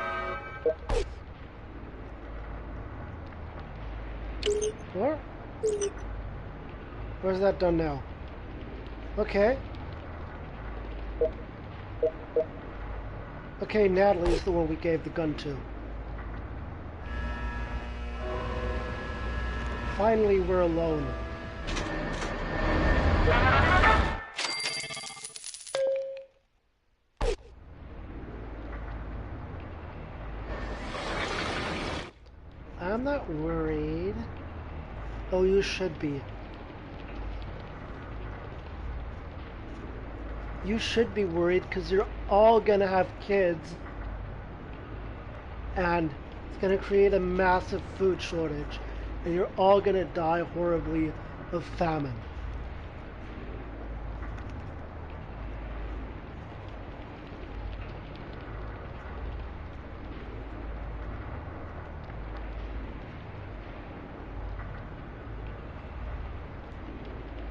Or is that done now? Okay. Okay, Natalie's the one we gave the gun to. Finally, we're alone. I'm not worried. Oh, you should be. You should be worried because you're all gonna have kids. And it's gonna create a massive food shortage. And you're all gonna die horribly of famine.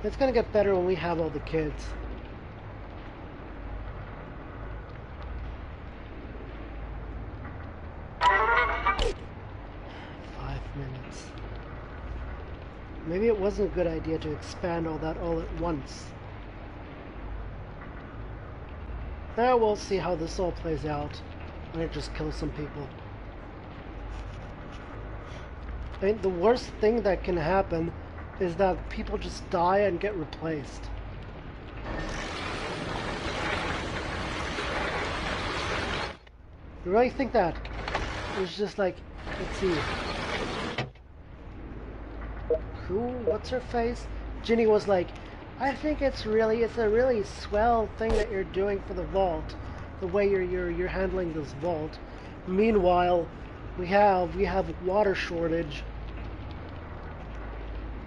It's gonna get better when we have all the kids. Maybe it wasn't a good idea to expand all that all at once. Now we'll see how this all plays out. I might just kill some people. I mean, the worst thing that can happen is that people just die and get replaced. You really think that? It's just like, let's see. What's her face? Ginny was like, I think it's a really swell thing that you're doing for the vault, the way you're handling this vault. Meanwhile, we have water shortage,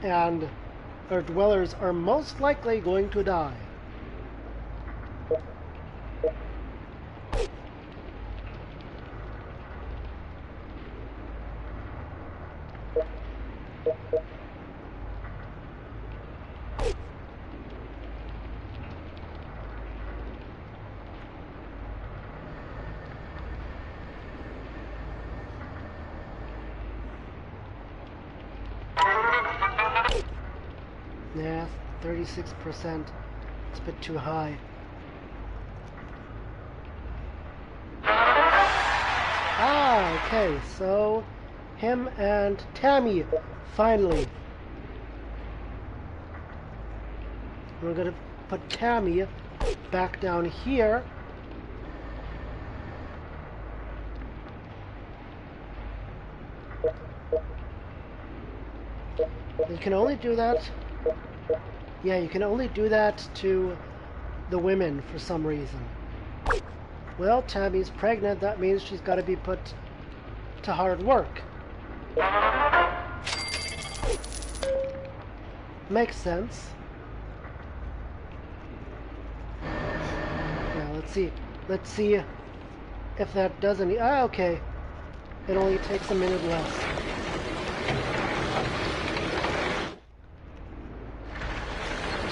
and our dwellers are most likely going to die. Yeah, 36%. It's a bit too high. Ah, okay, so him and Tammy, finally. We're gonna put Tammy back down here. You can only do that. Yeah, you can only do that to the women for some reason. Well, Tammy's pregnant. That means she's got to be put to hard work. Makes sense. Yeah, let's see. Let's see if that does any... Ah, okay. It only takes a minute less.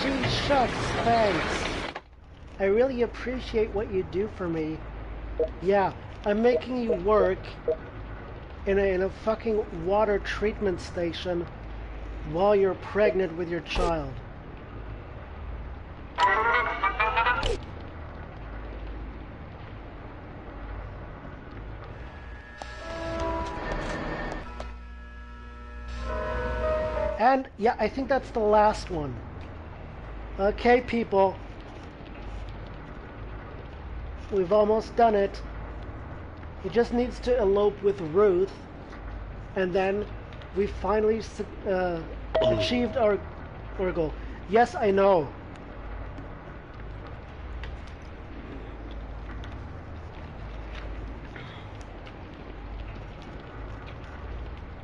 Gee shucks, thanks. I really appreciate what you do for me. Yeah, I'm making you work in a fucking water treatment station while you're pregnant with your child. And yeah, I think that's the last one. Okay, people. We've almost done it. He just needs to elope with Ruth, and then we finally achieved our goal. Yes, I know.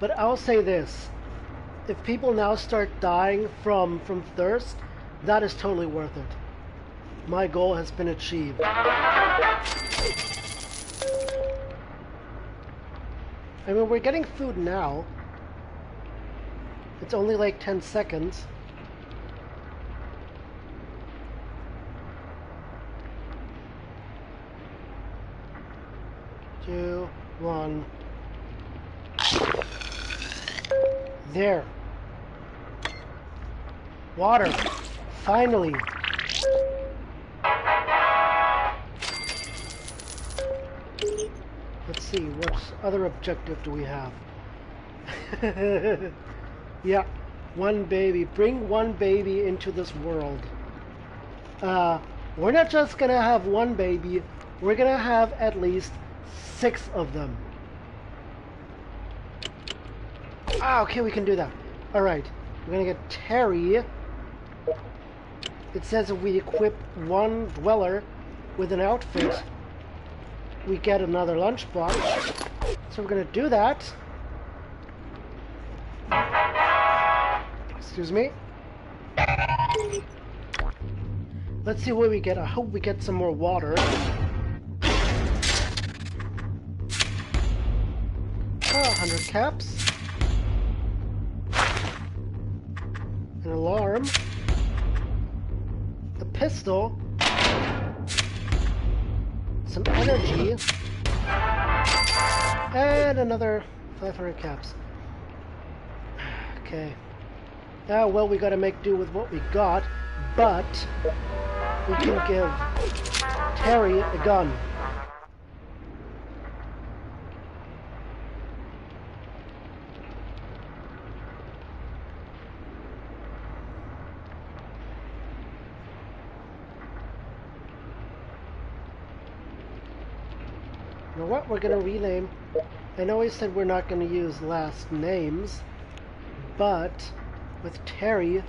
But I'll say this. If people now start dying from thirst, that is totally worth it. My goal has been achieved. I mean, we're getting food now. It's only like 10 seconds. Two, one. There. Water. Finally. see, what other objective do we have? Yeah, one baby. Bring one baby into this world. We're not just gonna have one baby, we're gonna have at least 6 of them. Ah, okay, we can do that. Alright, we're gonna get Terry. It says if we equip one dweller with an outfit, we get another lunchbox. So we're gonna do that. Excuse me. Let's see what we get. I hope we get some more water. 100 caps. An alarm. A pistol. Some energy. And another 500 caps. Okay. Now, well, we gotta make do with what we got, but we can give Terry a gun. You know what? We're gonna rename. I know I said we're not gonna use last names, but with Terry,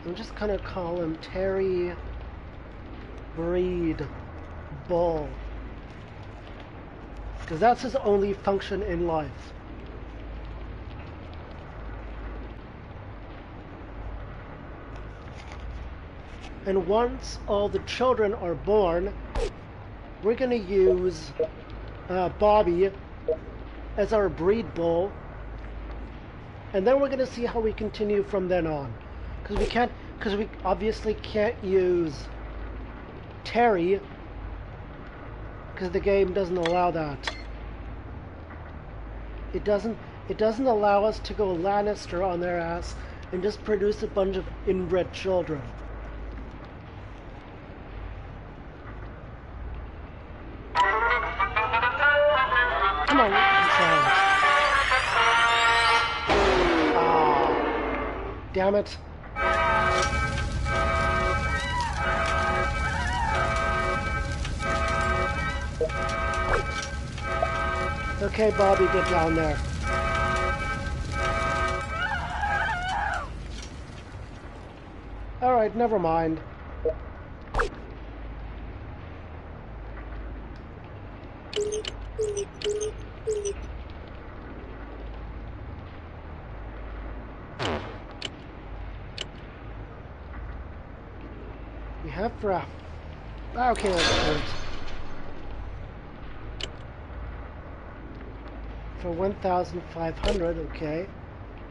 I'm just gonna call him Terry Breed Bull, because that's his only function in life. And once all the children are born, we're gonna use Bobby as our breed bull, and then we're gonna see how we continue from then on. Because we obviously can't use Terry, because the game doesn't allow that. It doesn't allow us to go Lannister on their ass and just produce a bunch of inbred children. Come on, damn it. Okay, Bobby, get down there. Alright, never mind. We have for a... Okay, that's good. For 1,500, okay.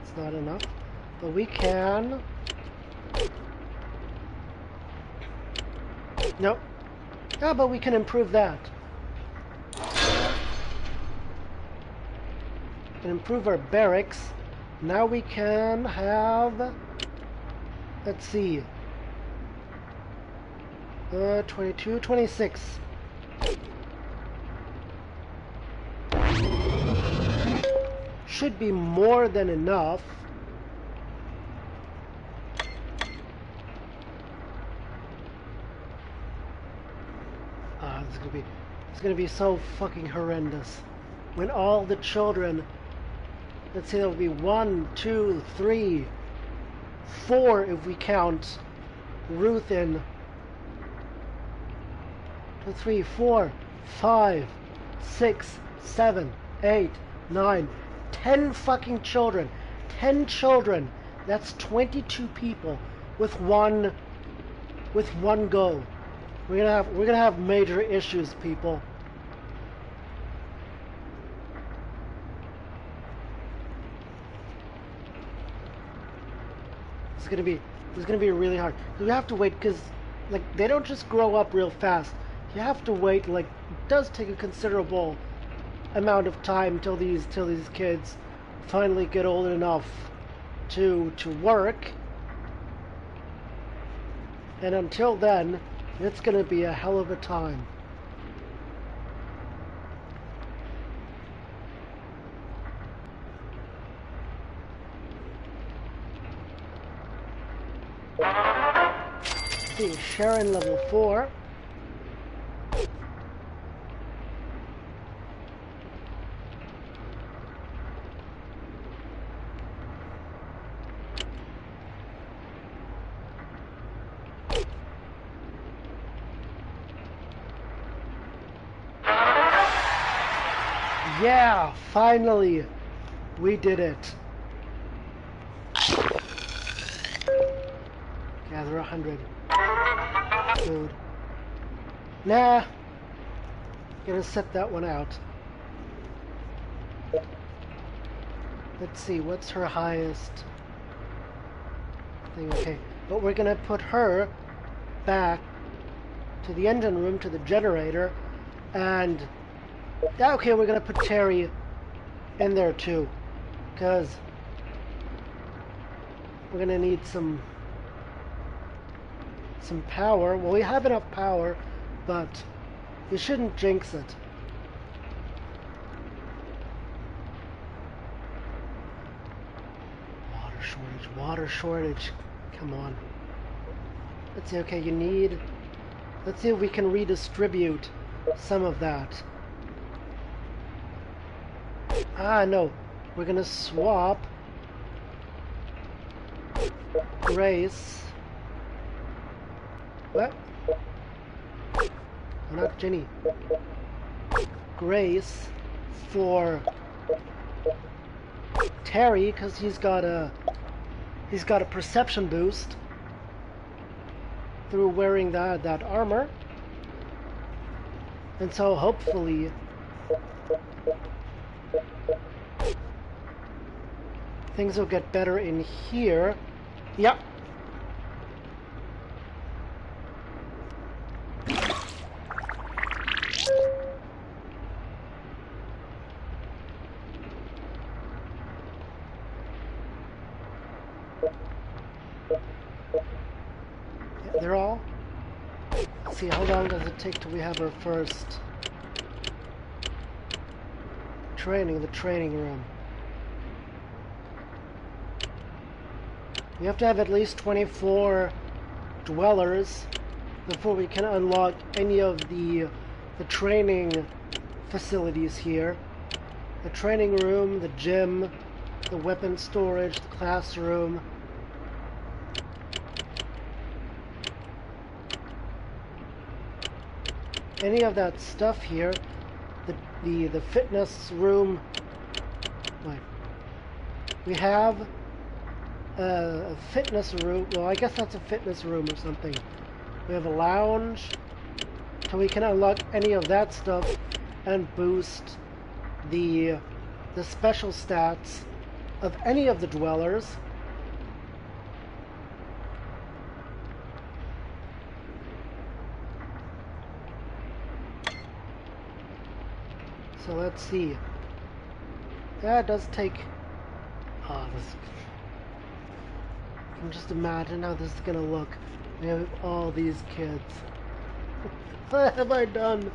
It's not enough. But we can... Nope. Ah, but we can improve that. We can improve our barracks. Now we can have... Let's see. 22, 26. Should be more than enough. It's gonna be so fucking horrendous. When all the children, let's say there'll be 1, 2, 3, 4 if we count Ruth in 2, 3, 4, 5, 6, 7, 8, 9, 10 fucking children. 10 children. That's 22 people with one go. We're gonna have major issues, people. It's gonna be really hard. We have to wait, because like they don't just grow up real fast. You have to wait. Like, it does take a considerable amount of time till these kids finally get old enough to work. And until then, it's gonna be a hell of a time. see, Sharon level 4. Yeah, finally, we did it. Gather 100. Food. Nah, gonna set that one out. Let's see, what's her highest thing? Okay, but we're gonna put her back to the engine room, to the generator, and yeah, okay, we're gonna put Terry in there too, because we're gonna need some power. Well, we have enough power, but you shouldn't jinx it. Water shortage, water shortage. Come on. Let's see, okay, you need... Let's see if we can redistribute some of that. Ah, no. We're gonna swap Grace. What? Oh, not Jenny. Grace for Terry, because he's got a perception boost through wearing that armor. And so hopefully things will get better in here. Yep. They're all. Let's see, how long does it take till we have our first training, the training room? We have to have at least 24 dwellers before we can unlock any of the training facilities here. The training room, the gym, the weapon storage, the classroom. Any of that stuff here, the fitness room. Wait. We have a fitness room. Well, I guess that's a fitness room or something. We have a lounge, so we can unlock any of that stuff and boost the special stats of any of the dwellers. So let's see. Yeah, it does take... Oh, this... I can just imagine how this is gonna look. We have all these kids. What have I done?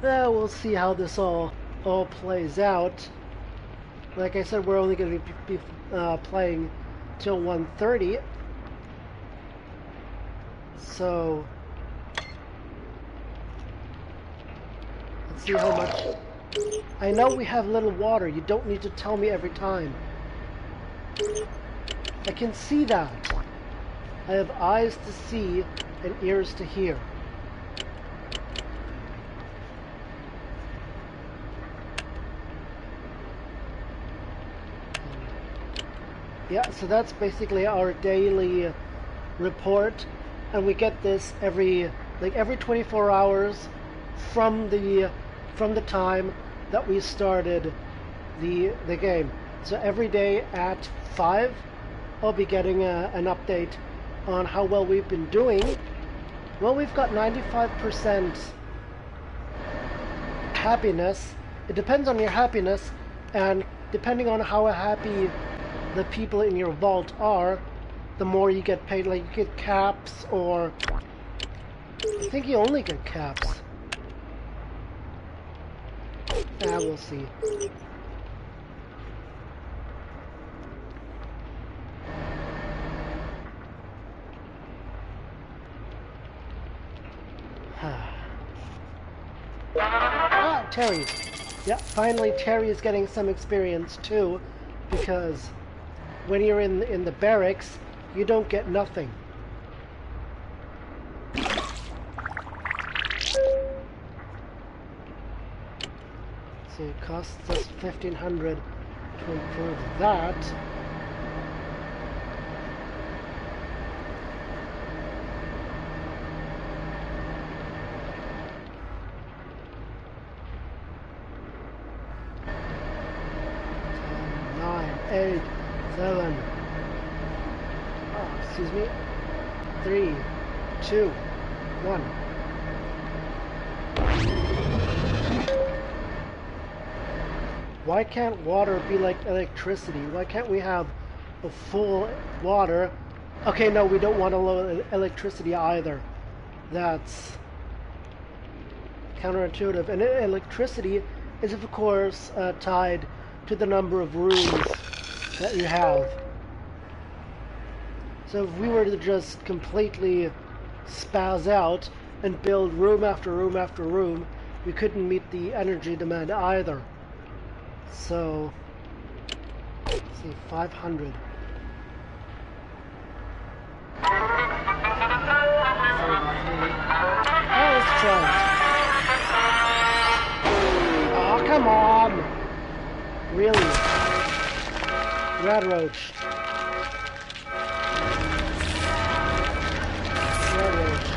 Yeah, we'll see how this all plays out. Like I said, we're only going to be playing till 1:30. So... let's see how much... I know we have little water. You don't need to tell me every time. I can see that. I have eyes to see and ears to hear. Yeah, so that's basically our daily report, and we get this every 24 hours from the time that we started the game. So every day at 5, I'll be getting an update on how well we've been doing. Well, we've got 95% happiness. It depends on your happiness, and depending on how happy the people in your vault are, the more you get paid. Like, you get caps, or I think you only get caps. We'll see. Terry. Yeah, finally Terry is getting some experience too, because when you're in the barracks, you don't get nothing. So it costs us 1,500 to improve that. Eight, seven. Oh, excuse me. 3, 2, 1. Why can't water be like electricity? Why can't we have a full water? Okay, no, we don't want a low electricity either. That's counterintuitive. And electricity is, of course, tied to the number of rooms that you have. So if we were to just completely spaz out and build room after room after room, we couldn't meet the energy demand either. So, let's see, 500. Oh, let's try it. Oh, come on! Really? Red roach. Red roach.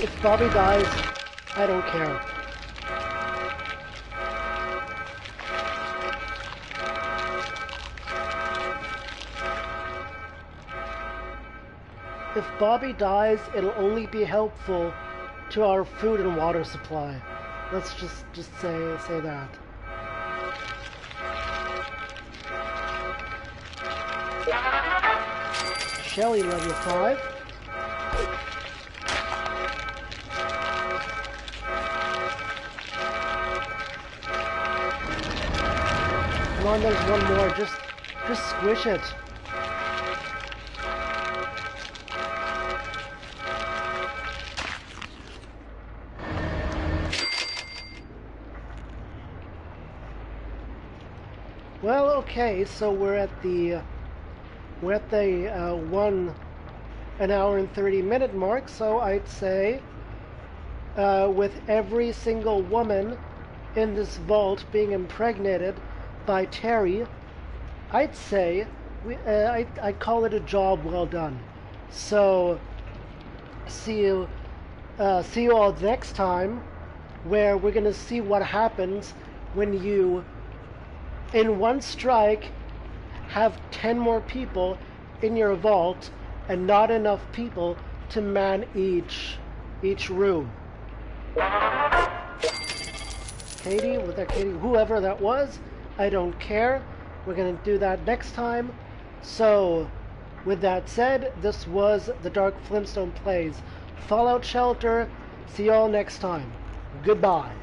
If Bobby dies, I don't care. If Bobby dies, it'll only be helpful to our food and water supply. Let's just say that. Shelly, level 5. Come on, there's one more. Just squish it. Well, okay, so we're at the 1 hour and 30-minute mark. So I'd say, with every single woman in this vault being impregnated by Terry, I'd say I'd call it a job well done. So see you all next time, where we're gonna see what happens when you, in one strike, have 10 more people in your vault and not enough people to man each room. Katie, whoever that was, I don't care. We're gonna do that next time. So, with that said, this was the Dark Flintstone Plays Fallout Shelter. See y'all next time. Goodbye.